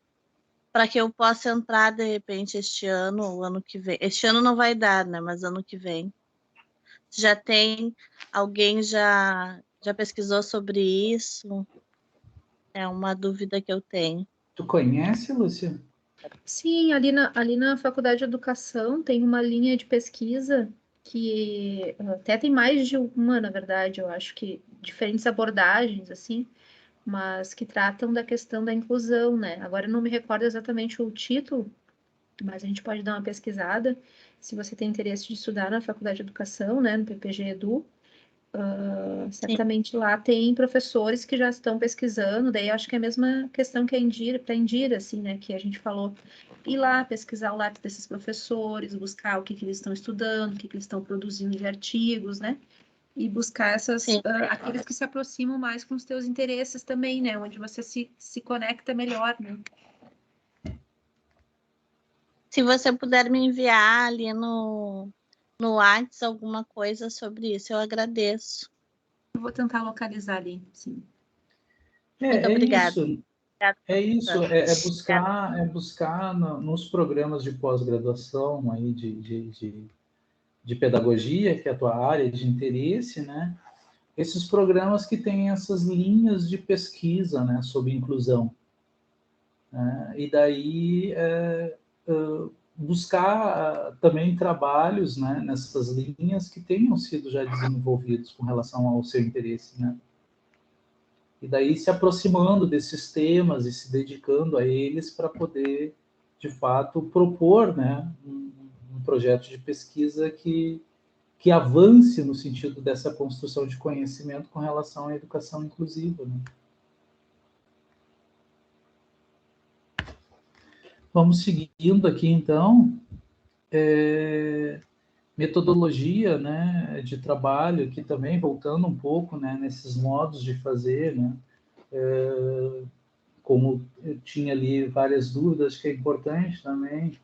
para que eu possa entrar, de repente, este ano ou ano que vem. Este ano não vai dar, né? Mas ano que vem. Já tem alguém já pesquisou sobre isso? É uma dúvida que eu tenho. Tu conhece, Lúcia? Sim, ali na Faculdade de Educação tem uma linha de pesquisa que até tem mais de uma, na verdade, eu acho que diferentes abordagens, assim, mas que tratam da questão da inclusão, né? Agora eu não me recordo exatamente o título, mas a gente pode dar uma pesquisada, se você tem interesse de estudar na Faculdade de Educação, né, no PPG Edu, certamente lá tem professores que já estão pesquisando, daí eu acho que é a mesma questão que para a Indira, assim, né, que a gente falou, ir lá pesquisar o lápis desses professores, buscar o que eles estão estudando, o que eles estão produzindo de artigos, né, E buscar aqueles que se aproximam mais com os teus interesses também, né? Onde você se conecta melhor, né? Se você puder me enviar ali no WhatsApp alguma coisa sobre isso, eu agradeço. Eu vou tentar localizar ali, sim. Muito obrigada. É buscar nos programas de pós-graduação aí de pedagogia, que é a tua área de interesse, né? Esses programas que têm essas linhas de pesquisa, né, sobre inclusão. E daí buscar também trabalhos, né, nessas linhas que tenham sido já desenvolvidos com relação ao seu interesse, né? E daí se aproximando desses temas e se dedicando a eles para poder, de fato, propor, né, um projeto de pesquisa que avance no sentido dessa construção de conhecimento com relação à educação inclusiva, né? Vamos seguindo aqui, então. Metodologia, né, de trabalho, aqui também, voltando um pouco, né, nesses modos de fazer, né? Como eu tinha ali várias dúvidas, que é importante também,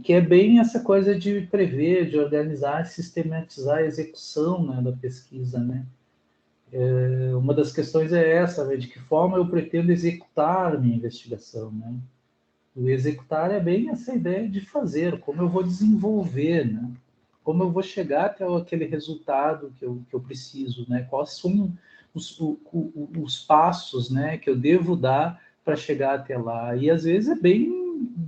que é bem essa coisa de prever, de organizar, sistematizar a execução, né, da pesquisa, né? Uma das questões é essa, né, de que forma eu pretendo executar a minha investigação, né? O executar é bem essa ideia de fazer, como eu vou desenvolver, né? Como eu vou chegar até aquele resultado que eu preciso, né? Quais são os passos, né, que eu devo dar para chegar até lá. E às vezes é bem,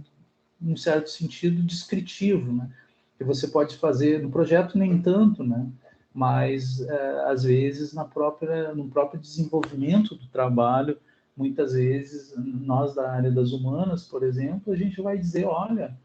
num certo sentido, descritivo, né? Que você pode fazer no projeto nem tanto, né? Mas às vezes no próprio desenvolvimento do trabalho, muitas vezes nós da área das humanas, por exemplo, a gente vai dizer, olha,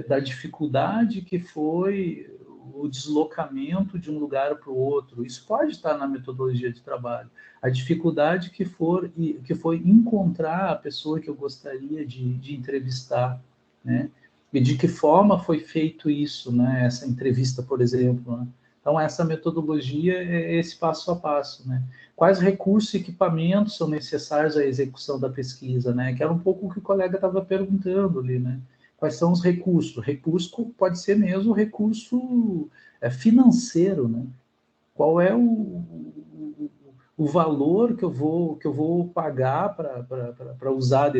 da dificuldade que foi o deslocamento de um lugar para o outro. Isso pode estar na metodologia de trabalho. A dificuldade que foi encontrar a pessoa que eu gostaria de entrevistar, né? E de que forma foi feito isso, né? Essa entrevista, por exemplo, né? Então, essa metodologia é esse passo a passo, né? Quais recursos e equipamentos são necessários à execução da pesquisa, né? Que era um pouco o que o colega estava perguntando ali, né? Quais são os recursos? Recurso pode ser mesmo recurso financeiro, né? Qual é o valor que eu vou pagar para usar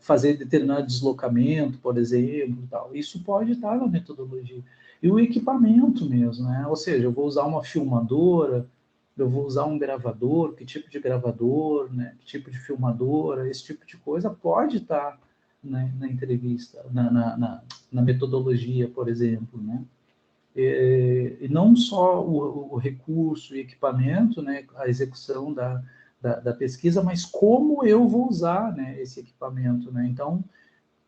fazer determinado deslocamento, por exemplo, tal. Isso pode estar na metodologia. E o equipamento mesmo, né? Ou seja, eu vou usar uma filmadora, eu vou usar um gravador, que tipo de gravador, né? Que tipo de filmadora, esse tipo de coisa pode estar, né, na entrevista, na metodologia, por exemplo, né? E não só o recurso e equipamento, né, a execução da pesquisa, mas como eu vou usar, né, esse equipamento, né? Então,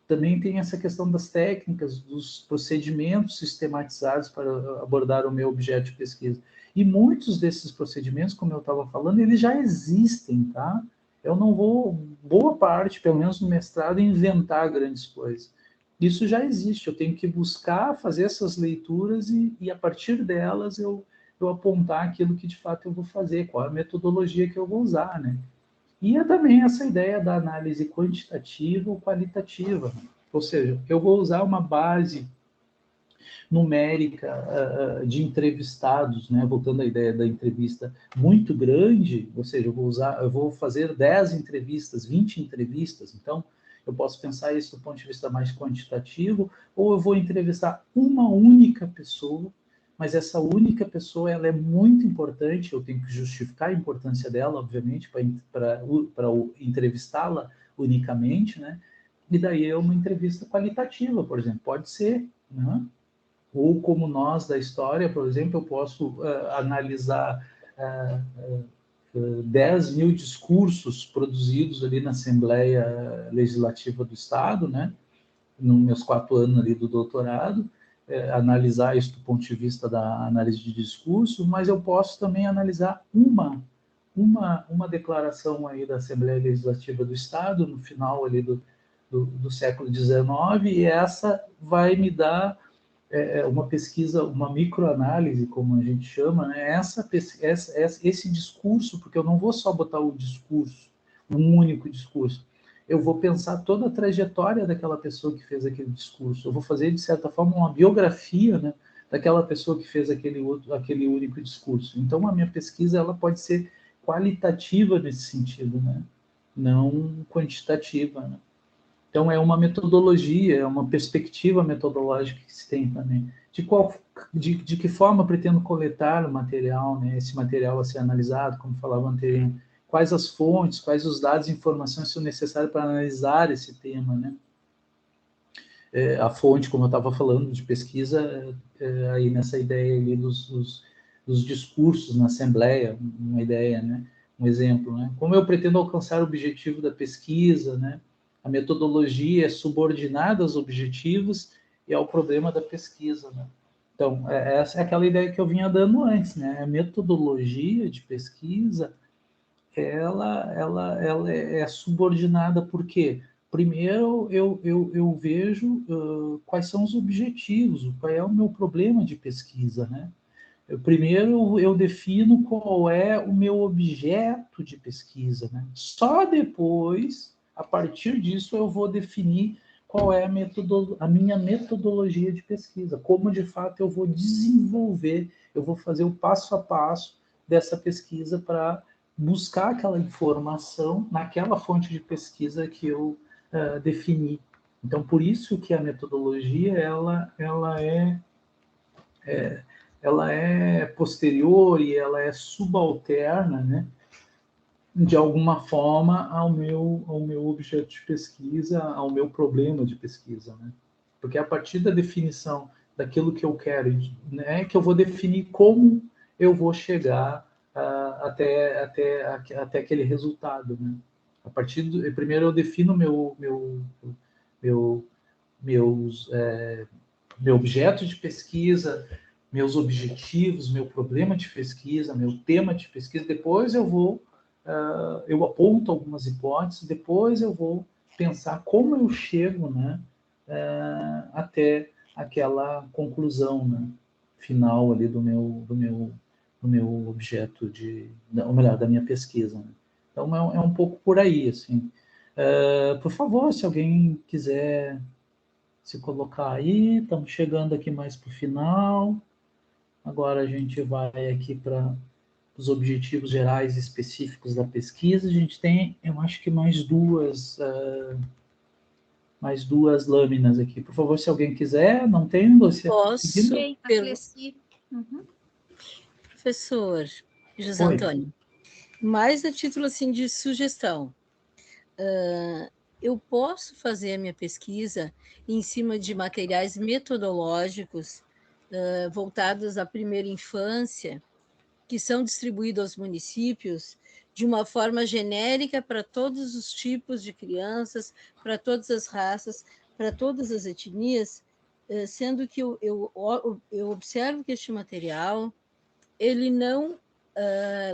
também tem essa questão das técnicas, dos procedimentos sistematizados para abordar o meu objeto de pesquisa. E muitos desses procedimentos, como eu estava falando, eles já existem, tá? Eu não vou, boa parte, pelo menos no mestrado, inventar grandes coisas. Isso já existe, eu tenho que buscar fazer essas leituras e a partir delas eu apontar aquilo que de fato eu vou fazer, qual é a metodologia que eu vou usar, né? E é também essa ideia da análise quantitativa ou qualitativa, ou seja, eu vou usar uma base numérica de entrevistados, né? Voltando à ideia da entrevista muito grande, ou seja, eu vou fazer 10 entrevistas, 20 entrevistas, então eu posso pensar isso do ponto de vista mais quantitativo, ou eu vou entrevistar uma única pessoa, mas essa única pessoa ela é muito importante, eu tenho que justificar a importância dela, obviamente, para entrevistá-la unicamente, né? E daí é uma entrevista qualitativa, por exemplo, pode ser, né? Ou como nós da história, por exemplo, eu posso analisar 10 mil discursos produzidos ali na Assembleia Legislativa do Estado, né? Nos meus 4 anos ali do doutorado, analisar isso do ponto de vista da análise de discurso, mas eu posso também analisar uma declaração aí da Assembleia Legislativa do Estado, no final ali do século XIX, e essa vai me dar uma pesquisa, uma microanálise, como a gente chama, né? Esse discurso, porque eu não vou só botar o discurso, um único discurso. Eu vou pensar toda a trajetória daquela pessoa que fez aquele discurso. Eu vou fazer, de certa forma, uma biografia, né, daquela pessoa que fez aquele único discurso. Então, a minha pesquisa ela pode ser qualitativa nesse sentido, né? Não quantitativa, né? Então, é uma metodologia, é uma perspectiva metodológica que se tem também. De que forma eu pretendo coletar o material, né? Esse material a ser analisado, como falava anteriormente. Quais as fontes, quais os dados e informações são necessários para analisar esse tema, né? A fonte, como eu estava falando, de pesquisa, aí nessa ideia ali dos discursos na Assembleia, uma ideia, né? Um exemplo, né? Como eu pretendo alcançar o objetivo da pesquisa, né? A metodologia é subordinada aos objetivos e ao problema da pesquisa, né? Então, essa é aquela ideia que eu vinha dando antes, né? A metodologia de pesquisa, ela é subordinada por quê? Primeiro, eu vejo quais são os objetivos, qual é o meu problema de pesquisa, né? Primeiro, eu defino qual é o meu objeto de pesquisa, né? Só depois, a partir disso, eu vou definir qual é a minha metodologia de pesquisa, como de fato eu vou desenvolver, eu vou fazer o passo a passo dessa pesquisa para buscar aquela informação naquela fonte de pesquisa que eu defini. Então, por isso que a metodologia ela é posterior e ela é subalterna, né, de alguma forma ao meu objeto de pesquisa, ao meu problema de pesquisa, né? Porque a partir da definição daquilo que eu quero, né, que eu vou definir como eu vou chegar até aquele resultado, né? Primeiro eu defino meu objeto de pesquisa, meus objetivos, meu problema de pesquisa, meu tema de pesquisa. Depois eu aponto algumas hipóteses, depois eu vou pensar como eu chego, né, até aquela conclusão, né, final ali do meu objeto ou melhor, da minha pesquisa, né? Então é um pouco por aí, assim. Por favor, se alguém quiser se colocar aí, estamos chegando aqui mais para o final. Agora a gente vai aqui para os objetivos gerais específicos da pesquisa. A gente tem, eu acho que mais duas lâminas aqui. Por favor, se alguém quiser, não tem, Lúcia? Posso? Uhum. Professor José Oi. Antônio, mais a título assim de sugestão. Eu posso fazer a minha pesquisa em cima de materiais metodológicos voltados à primeira infância, que são distribuídos aos municípios de uma forma genérica para todos os tipos de crianças, para todas as raças, para todas as etnias, sendo que eu observo que este material ele não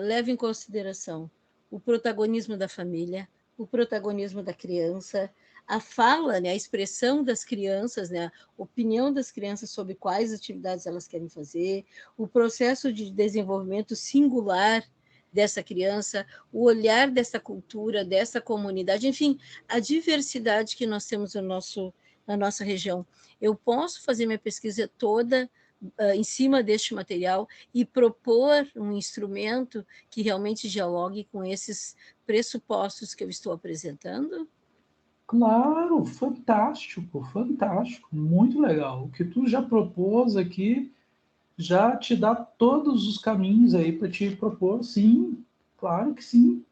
leva em consideração o protagonismo da família, o protagonismo da criança, a fala, né, a expressão das crianças, né, a opinião das crianças sobre quais atividades elas querem fazer, o processo de desenvolvimento singular dessa criança, o olhar dessa cultura, dessa comunidade, enfim, a diversidade que nós temos na nossa região. Eu posso fazer minha pesquisa toda em cima deste material e propor um instrumento que realmente dialogue com esses pressupostos que eu estou apresentando? Claro, fantástico, fantástico, muito legal. O que tu já propôs aqui já te dá todos os caminhos aí para te propor, sim, claro que sim.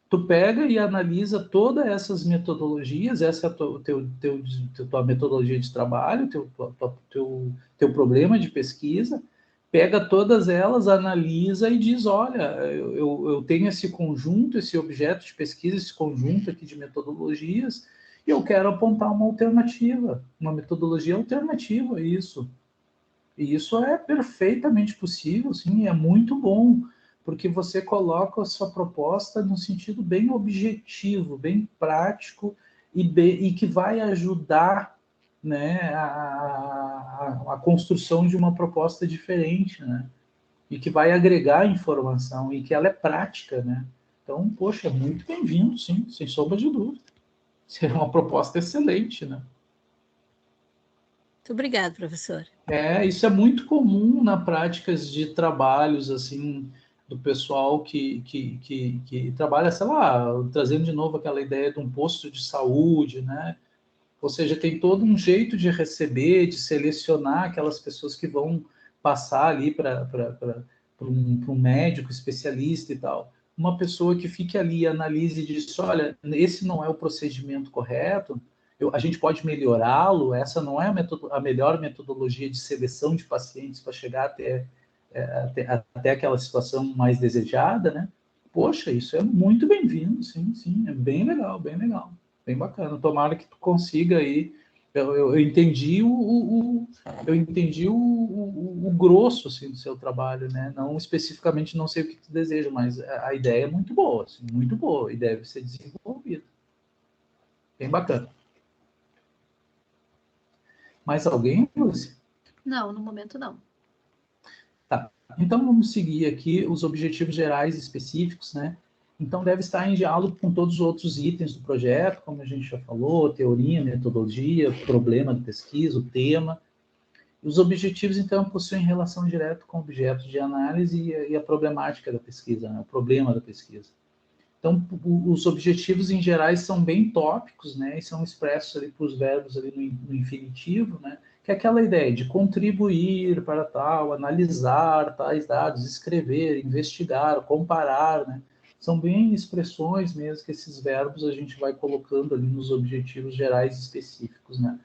Tu pega e analisa todas essas metodologias, essa é a tua metodologia de trabalho, teu problema de pesquisa, pega todas elas, analisa e diz, olha, eu tenho esse conjunto, esse objeto de pesquisa, esse conjunto aqui de metodologias, e eu quero apontar uma alternativa, uma metodologia alternativa a isso. E isso é perfeitamente possível, sim, é muito bom, porque você coloca a sua proposta num sentido bem objetivo, bem prático e que vai ajudar, né, a construção de uma proposta diferente, né? E que vai agregar informação e que ela é prática, né? Então, poxa, é muito bem-vindo, sim, sem sombra de dúvida. Seria uma proposta excelente, né? Muito obrigada, professor. Isso é muito comum na práticas de trabalhos, assim, do pessoal que trabalha, sei lá, trazendo de novo aquela ideia de um posto de saúde, né? Ou seja, tem todo um jeito de receber, de selecionar aquelas pessoas que vão passar ali para um médico especialista e tal. Uma pessoa que fique ali, analise e diz, olha, esse não é o procedimento correto, a gente pode melhorá-lo, essa não é a melhor metodologia de seleção de pacientes para chegar até aquela situação mais desejada, né? Poxa, isso é muito bem-vindo, sim, é bem legal, bem bacana. Tomara que tu consiga aí. Eu entendi o grosso assim, do seu trabalho, né? Não especificamente, não sei o que tu deseja, mas a ideia é muito boa, assim, muito boa, e deve ser desenvolvida. Bem bacana. Mais alguém, Lúcia? Não, no momento não. Tá. Então vamos seguir aqui os objetivos gerais específicos, né? Então deve estar em diálogo com todos os outros itens do projeto, como a gente já falou, teoria, metodologia, problema de pesquisa, o tema. Os objetivos, então, possuem relação direta com o objeto de análise e a problemática da pesquisa, né? O problema da pesquisa. Então, os objetivos, em geral, são bem tópicos, né? E são expressos ali por os verbos ali no infinitivo, né? Que é aquela ideia de contribuir para tal, analisar tais dados, escrever, investigar, comparar, né? São bem expressões mesmo que esses verbos a gente vai colocando ali nos objetivos gerais específicos, né?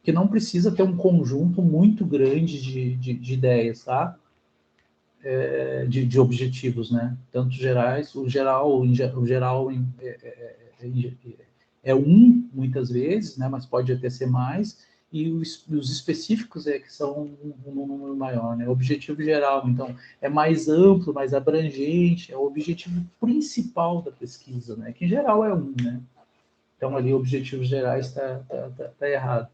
Que não precisa ter um conjunto muito grande de ideias, tá? De objetivos, né? Tanto gerais, o geral é muitas vezes, né? Mas pode até ser mais, e os específicos que são um número maior, né? O objetivo geral, então, é mais amplo, mais abrangente, é o objetivo principal da pesquisa, né? Que em geral é né? Então, ali, objetivos gerais está errado.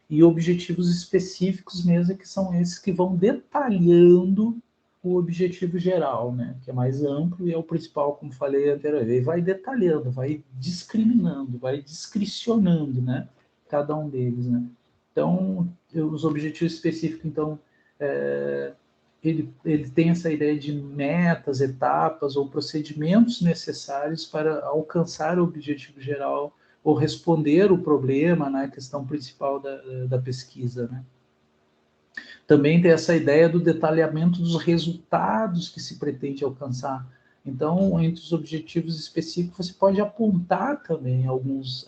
E objetivos específicos mesmo, que são esses que vão detalhando o objetivo geral, né? Que é mais amplo e é o principal, como falei anteriormente. Vai detalhando, vai discriminando, vai discricionando, né? Cada um deles, né? Então, os objetivos específicos, então, ele tem essa ideia de metas, etapas ou procedimentos necessários para alcançar o objetivo geral ou responder o problema, né, a questão principal da pesquisa, né? Também tem essa ideia do detalhamento dos resultados que se pretende alcançar. Então, entre os objetivos específicos, você pode apontar também alguns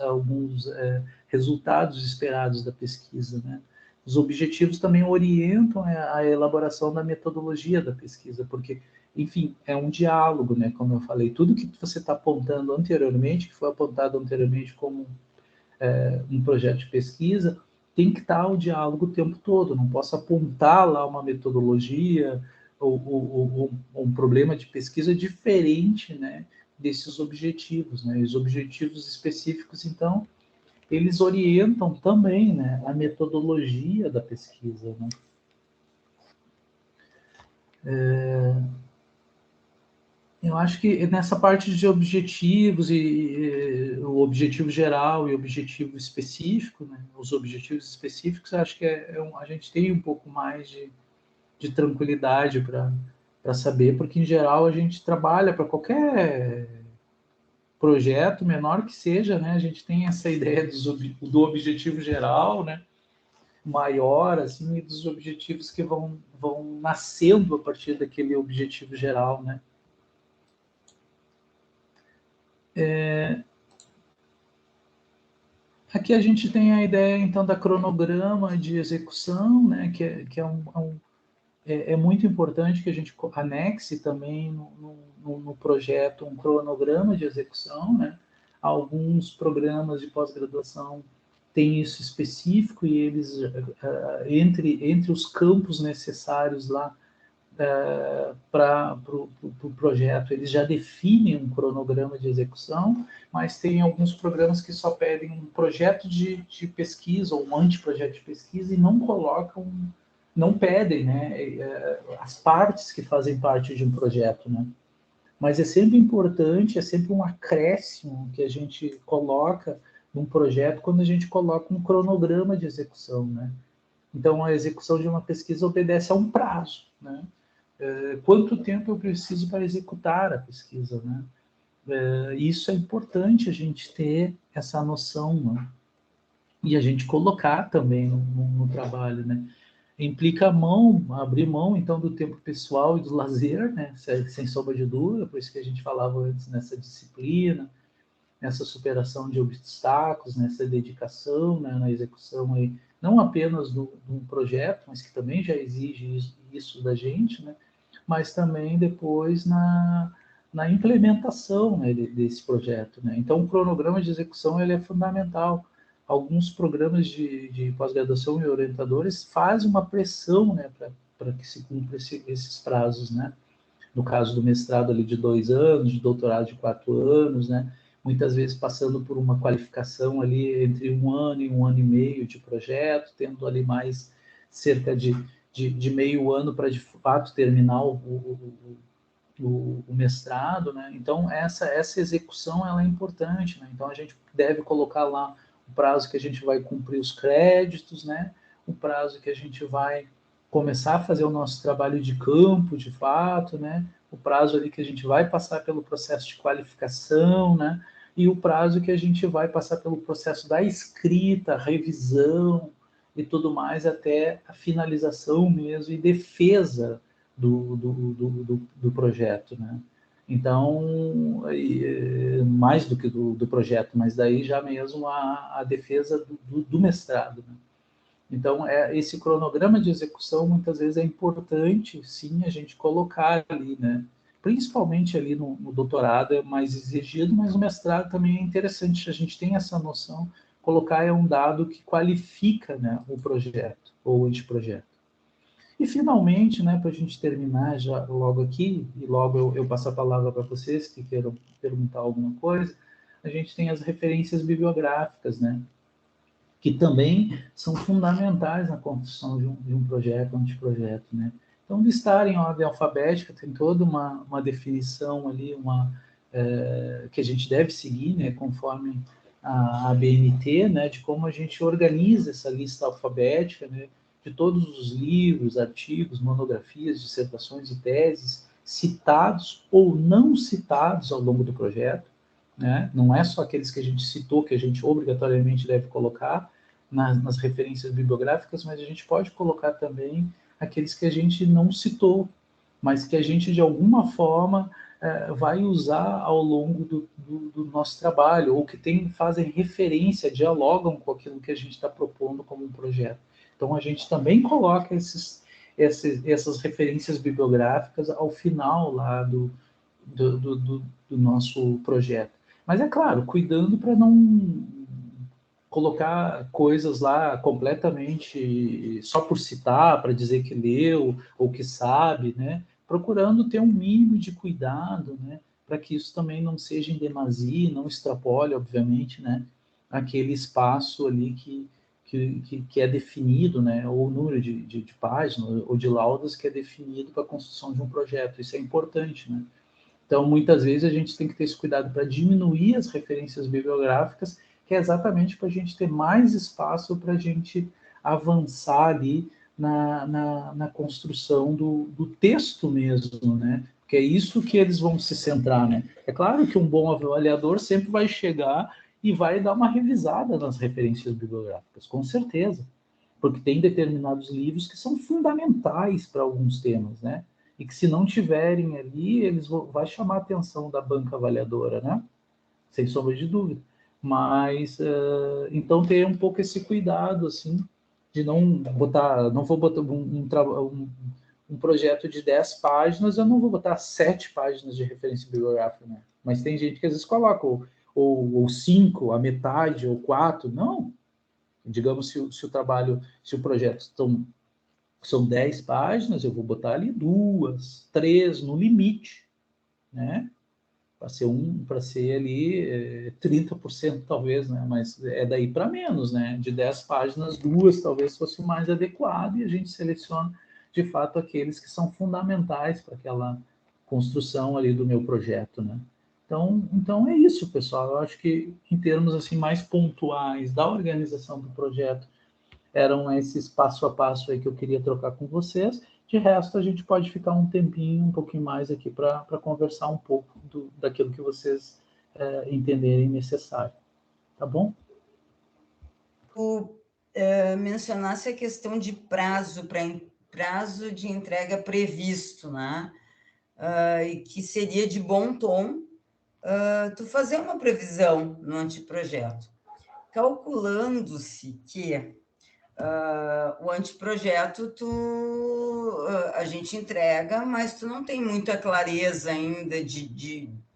resultados esperados da pesquisa, né? Os objetivos também orientam a elaboração da metodologia da pesquisa, porque, enfim, é um diálogo, né? Como eu falei, tudo que você está apontando anteriormente, que foi apontado anteriormente como um projeto de pesquisa, tem que estar o diálogo o tempo todo. Não posso apontar lá uma metodologia ou um problema de pesquisa diferente, né, desses objetivos, né? Os objetivos específicos, então, eles orientam também, né, a metodologia da pesquisa, né? Eu acho que nessa parte de objetivos e o objetivo geral e o objetivo específico, né, os objetivos específicos, acho que a gente tem um pouco mais de tranquilidade para saber, porque em geral a gente trabalha para qualquer projeto, menor que seja, né, a gente tem essa ideia do objetivo geral, né, maior, assim, e dos objetivos que vão nascendo a partir daquele objetivo geral, né. Aqui a gente tem a ideia, então, da cronograma de execução, né, que é muito importante que a gente anexe também no projeto um cronograma de execução, né? Alguns programas de pós-graduação têm isso específico e eles, entre os campos necessários lá, para o projeto. Eles já definem um cronograma de execução, mas tem alguns programas que só pedem um projeto de pesquisa ou um anteprojeto de pesquisa e não colocam, não pedem, né, as partes que fazem parte de um projeto, né? Mas é sempre importante, é sempre um acréscimo que a gente coloca num projeto quando a gente coloca um cronograma de execução, né? Então, a execução de uma pesquisa obedece a um prazo, né? Quanto tempo eu preciso para executar a pesquisa, né? Isso é importante a gente ter essa noção, né? E a gente colocar também no trabalho, né? Implica abrir mão, então, do tempo pessoal e do lazer, né? Sem sombra de dúvida, por isso que a gente falava antes nessa disciplina, nessa superação de obstáculos, nessa dedicação, né, na execução aí, não apenas de um projeto, mas que também já exige isso da gente, né, mas também depois na implementação, né, desse projeto, né. Então, o cronograma de execução ele é fundamental. Alguns programas de pós-graduação e orientadores fazem uma pressão, né, para que se cumpra esses prazos, né. No caso do mestrado ali de 2 anos, de doutorado de 4 anos, né, muitas vezes passando por uma qualificação ali entre 1 ano e 1 ano e meio de projeto, tendo ali mais cerca de meio ano para, de fato, terminar o mestrado, né? Então, essa execução ela é importante, né? Então, a gente deve colocar lá o prazo que a gente vai cumprir os créditos, né? O prazo que a gente vai começar a fazer o nosso trabalho de campo, de fato, né? O prazo ali que a gente vai passar pelo processo de qualificação, né? E o prazo que a gente vai passar pelo processo da escrita, revisão e tudo mais, até a finalização mesmo e defesa do projeto, né? Então, mais do que do projeto, mas daí já mesmo a defesa do mestrado, né? Então, esse cronograma de execução, muitas vezes, é importante, sim, a gente colocar ali, né? Principalmente ali no doutorado é mais exigido, mas no mestrado também é interessante, a gente tem essa noção, colocar é um dado que qualifica, né, o projeto, ou o anteprojeto. E, finalmente, né, para a gente terminar já logo aqui, e logo eu passo a palavra para vocês que queiram perguntar alguma coisa, a gente tem as referências bibliográficas, né? Que também são fundamentais na construção de um projeto, um anteprojeto, né? Então, listar em ordem alfabética tem toda uma definição ali, que a gente deve seguir, né, conforme a ABNT, né, de como a gente organiza essa lista alfabética, né, de todos os livros, artigos, monografias, dissertações e teses citados ou não citados ao longo do projeto, né? Não é só aqueles que a gente citou, que a gente obrigatoriamente deve colocar nas referências bibliográficas, mas a gente pode colocar também aqueles que a gente não citou, mas que a gente, de alguma forma, vai usar ao longo do nosso trabalho, ou que fazem referência, dialogam com aquilo que a gente está propondo como um projeto. Então, a gente também coloca essas referências bibliográficas ao final lá do nosso projeto. Mas, é claro, cuidando para não colocar coisas lá completamente só por citar, para dizer que leu ou que sabe, né? Procurando ter um mínimo de cuidado, né? Para que isso também não seja em demasia, não extrapole, obviamente, né? Aquele espaço ali que é definido, né? Ou o número de páginas ou de laudas que é definido para a construção de um projeto. Isso é importante, né? Então, muitas vezes, a gente tem que ter esse cuidado para diminuir as referências bibliográficas, que é exatamente para a gente ter mais espaço para a gente avançar ali na construção do texto mesmo, né? Porque é isso que eles vão se centrar, né? É claro que um bom avaliador sempre vai chegar e vai dar uma revisada nas referências bibliográficas, com certeza. Porque tem determinados livros que são fundamentais para alguns temas, né? E que, se não tiverem ali, vai chamar a atenção da banca avaliadora, né? Sem sombra de dúvida. Mas, então, ter um pouco esse cuidado, assim, de não vou botar um projeto de 10 páginas, eu não vou botar 7 páginas de referência bibliográfica, né? Mas tem gente que às vezes coloca ou 5, a metade, ou 4, não. Digamos, se o projeto São 10 páginas, eu vou botar ali 2, 3 no limite, né? Para ser ali 30% talvez, né? Mas é daí para menos, né? De 10 páginas, 2 talvez fosse o mais adequado, e a gente seleciona de fato aqueles que são fundamentais para aquela construção ali do meu projeto, né? Então é isso, pessoal. Eu acho que em termos assim mais pontuais da organização do projeto, eram esses passo a passo aí que eu queria trocar com vocês. De resto, a gente pode ficar um tempinho, um pouquinho mais aqui para conversar um pouco daquilo que vocês entenderem necessário. Tá bom? Tu mencionasse a questão de prazo de entrega previsto, né? E que seria de bom tom tu fazer uma previsão no anteprojeto, calculando-se que o anteprojeto a gente entrega, mas tu não tem muita clareza ainda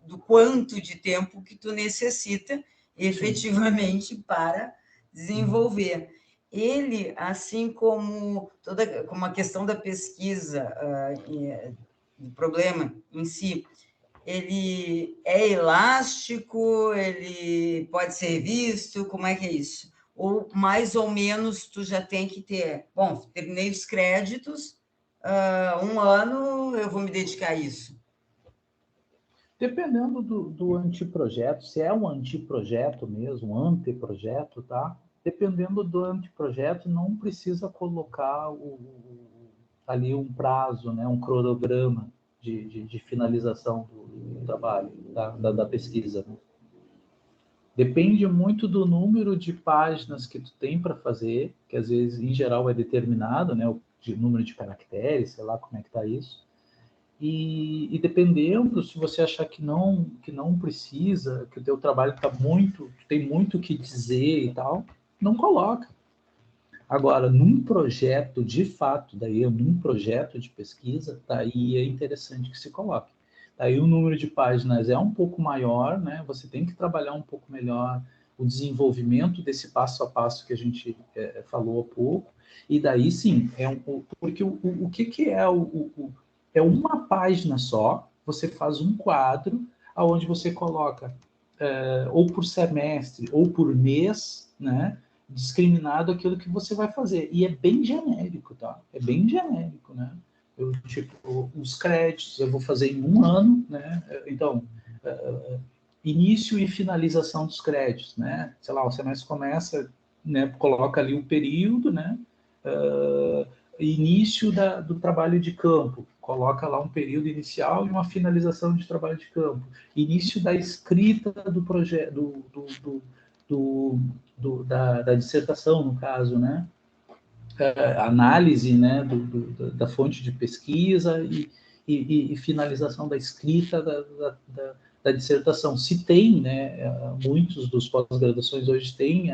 do quanto de tempo que tu necessita efetivamente para desenvolver. Ele, assim como como a questão da pesquisa, do problema em si, ele é elástico, ele pode ser visto, como é que é isso? Ou mais ou menos tu já tem que ter, bom, terminei os créditos, 1 ano eu vou me dedicar a isso. Dependendo do anteprojeto, se é um anteprojeto mesmo, um anteprojeto, tá? Dependendo do anteprojeto, não precisa colocar ali um prazo, né? Um cronograma de finalização do trabalho, da pesquisa, né? Depende muito do número de páginas que tu tem para fazer, que às vezes, em geral, é determinado, né? O número de caracteres, sei lá como é que está isso. E dependendo, se você achar que não precisa, que o teu trabalho tem muito o que dizer e tal, não coloca. Agora, num projeto, de fato, num projeto de pesquisa, daí é interessante que se coloque. Daí o número de páginas é um pouco maior, né? Você tem que trabalhar um pouco melhor o desenvolvimento desse passo a passo que a gente falou há pouco. E daí, sim, porque o que é é uma página só, você faz um quadro onde você coloca ou por semestre ou por mês, né? Discriminado aquilo que você vai fazer. E é bem genérico, tá? É bem genérico, né? Os créditos eu vou fazer em 1 ano, né? Então, início e finalização dos créditos, né? Sei lá, o semestre começa, né? Coloca ali o período, né? Início do trabalho de campo, coloca lá um período inicial e uma finalização de trabalho de campo. Início da escrita do projeto, da dissertação, no caso, né? Análise, né, da fonte de pesquisa e finalização da escrita da dissertação. Se tem, né, muitos dos pós-graduações hoje têm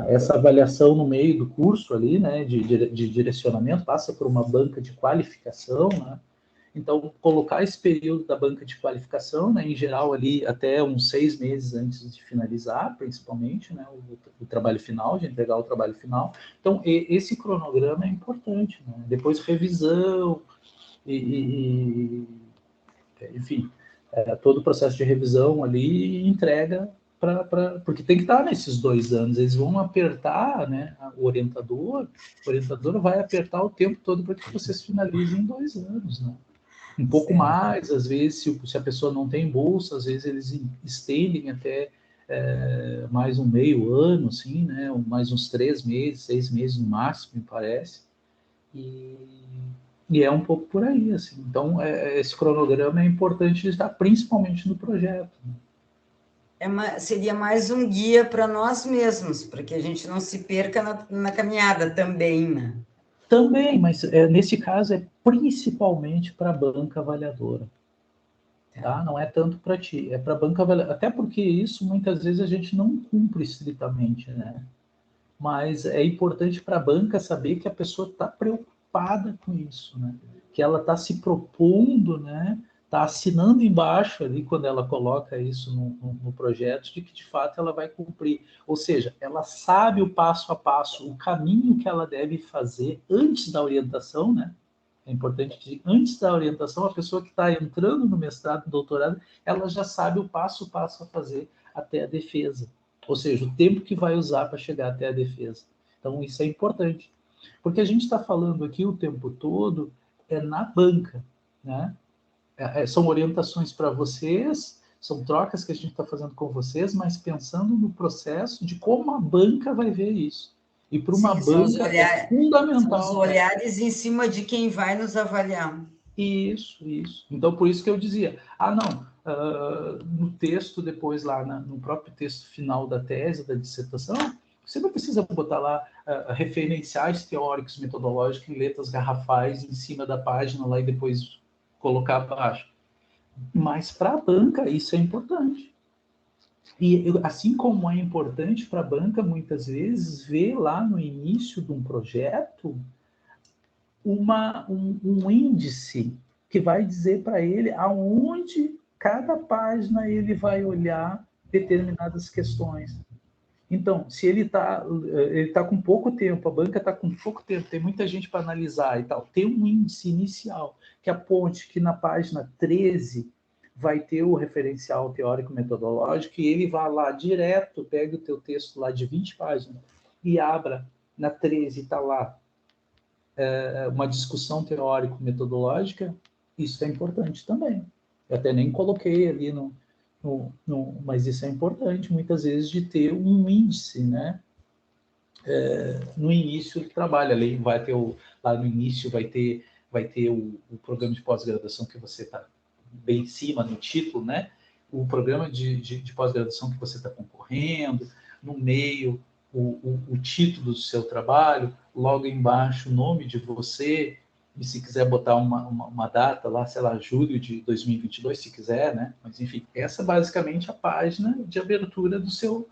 essa avaliação no meio do curso ali, né, de direcionamento, passa por uma banca de qualificação, né? Então, colocar esse período da banca de qualificação, né, em geral, ali até uns 6 meses antes de finalizar, principalmente, né, o trabalho final, de entregar o trabalho final. Então, esse cronograma é importante, né? Depois, revisão, enfim, todo o processo de revisão ali e entrega porque tem que estar nesses 2 anos. Eles vão apertar, né, o orientador vai apertar o tempo todo para que vocês finalizem em 2 anos, né? Um pouco mais, às vezes, se a pessoa não tem bolsa, às vezes eles estendem até mais um meio ano, assim, né? Mais uns 3 meses, 6 meses no máximo, me parece. E é um pouco por aí, assim. Então, esse cronograma é importante de estar principalmente no projeto, né? Seria mais um guia para nós mesmos, para que a gente não se perca na caminhada também, né? Também, mas nesse caso é principalmente para a banca avaliadora. Tá? Não é tanto para ti, é para a banca avaliadora. Até porque isso muitas vezes a gente não cumpre estritamente, né? Mas é importante para a banca saber que a pessoa está preocupada com isso, né? Que ela está se propondo, né? está assinando embaixo ali, quando ela coloca isso no projeto, de que de fato ela vai cumprir. Ou seja, ela sabe o passo a passo, o caminho que ela deve fazer antes da orientação, né? É importante dizer, antes da orientação, a pessoa que está entrando no mestrado, no doutorado, ela já sabe o passo a passo a fazer até a defesa. Ou seja, o tempo que vai usar para chegar até a defesa. Então, isso é importante. Porque a gente está falando aqui o tempo todo na banca, né? São orientações para vocês, são trocas que a gente está fazendo com vocês, mas pensando no processo de como a banca vai ver isso. E para uma banca é fundamental. São os olhares em cima de quem vai nos avaliar. Isso. Então, por isso que eu dizia, no texto depois, lá no próprio texto final da tese, da dissertação, você não precisa botar lá referenciais teóricos, metodológicos em letras garrafais em cima da página lá e depois colocar abaixo. Mas para a banca isso é importante. E assim como é importante para a banca, muitas vezes, ver lá no início de um projeto um índice que vai dizer para ele aonde cada página ele vai olhar determinadas questões. Então, se ele tá com pouco tempo, a banca está com pouco tempo, tem muita gente para analisar e tal, tem um índice inicial que aponte que na página 13 vai ter o referencial teórico-metodológico e ele vai lá direto, pega o teu texto lá de 20 páginas e abra na 13, está lá uma discussão teórico-metodológica, isso é importante também. Eu até nem coloquei ali mas isso é importante, muitas vezes, de ter um índice, né? No início do trabalho, ali vai ter lá no início vai ter o programa de pós-graduação que você está bem em cima no título, né? O programa de pós-graduação que você está concorrendo, no meio o título do seu trabalho, logo embaixo o nome de você, e se quiser botar uma data lá, sei lá, julho de 2022, se quiser, né? Mas, enfim, essa é basicamente a página de abertura do seu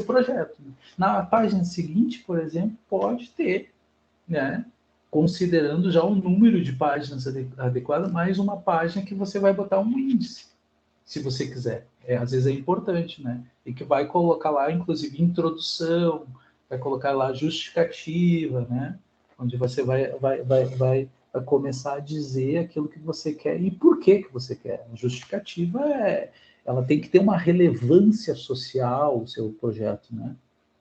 projeto. Na página seguinte, por exemplo, pode ter, né? Considerando já o número de páginas adequado, mais uma página que você vai botar um índice, se você quiser. Às vezes é importante, né? E que vai colocar lá, inclusive, introdução, vai colocar lá justificativa, né? Onde você vai começar a dizer aquilo que você quer e por que você quer. A justificativa ela tem que ter uma relevância social, o seu projeto, né?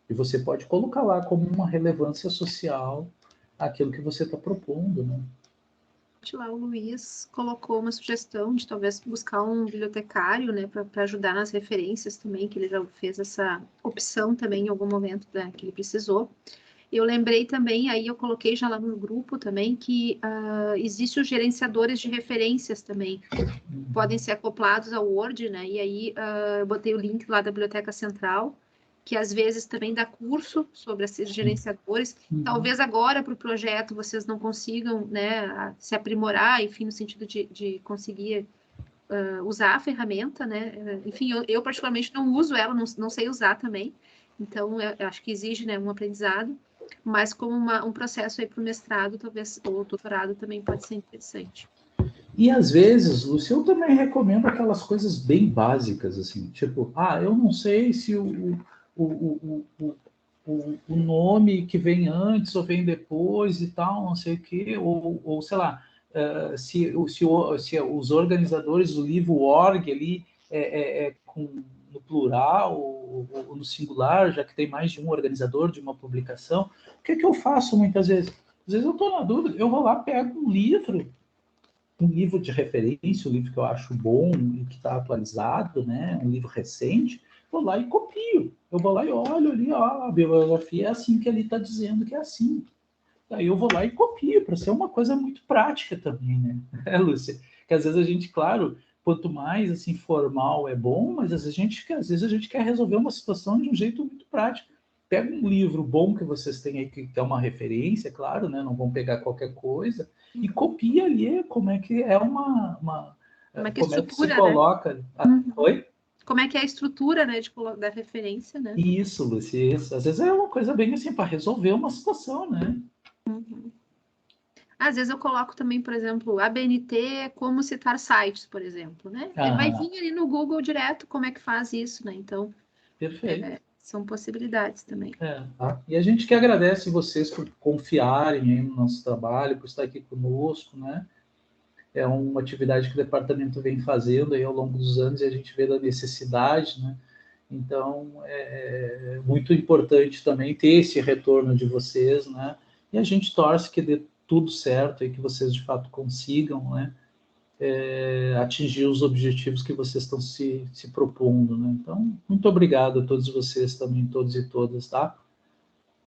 E você pode colocar lá como uma relevância social aquilo que você está propondo, né? Lá o Luiz colocou uma sugestão de talvez buscar um bibliotecário, né, para ajudar nas referências também, que ele já fez essa opção também em algum momento, né, que ele precisou. Eu lembrei também, aí eu coloquei já lá no grupo também, que existem os gerenciadores de referências também, podem ser acoplados ao Word, né, e aí eu botei o link lá da Biblioteca Central, que às vezes também dá curso sobre esses gerenciadores. Talvez agora para o projeto vocês não consigam, né, se aprimorar, enfim, no sentido de conseguir usar a ferramenta, né? Enfim, eu particularmente não uso ela, não sei usar também. Então, eu acho que exige, né, um aprendizado, mas como um processo aí para o mestrado, talvez, ou doutorado também pode ser interessante. E às vezes, Lúcia, eu também recomendo aquelas coisas bem básicas, assim, tipo, eu não sei se o nome que vem antes ou vem depois e tal, não sei o quê, ou sei lá, se os organizadores do livro org ali no plural ou no singular, já que tem mais de um organizador de uma publicação, o que eu faço muitas vezes? Às vezes eu estou na dúvida, eu vou lá, pego um livro de referência, um livro que eu acho bom e que está atualizado, né, um livro recente, vou lá e copio. Eu vou lá e olho ali, a bibliografia é assim que ele está dizendo que é assim. Aí eu vou lá e copio, para ser uma coisa muito prática também, né, Lúcia? Que às vezes a gente, claro, quanto mais assim formal é bom, mas às vezes a gente quer resolver uma situação de um jeito muito prático. Pega um livro bom que vocês têm aí, que é uma referência, claro, né? Não vão pegar qualquer coisa, e copia ali como é que é como é que se coloca. Né? Oi? Como é que é a estrutura, né, da referência, né? Isso, Lúcia, isso. Às vezes é uma coisa bem assim, para resolver uma situação, né? Às vezes eu coloco também, por exemplo, ABNT, como citar sites, por exemplo, né? Vai vir ali no Google direto como é que faz isso, né? Então, Perfeito. são possibilidades também. Tá? E a gente que agradece vocês por confiarem aí no nosso trabalho, por estar aqui conosco, né? É uma atividade que o departamento vem fazendo aí ao longo dos anos e a gente vê da necessidade, né? Então, é muito importante também ter esse retorno de vocês, né? E a gente torce que dê tudo certo e que vocês, de fato, consigam, né? Atingir os objetivos que vocês estão se propondo, né? Então, muito obrigado a todos vocês também, todos e todas, tá?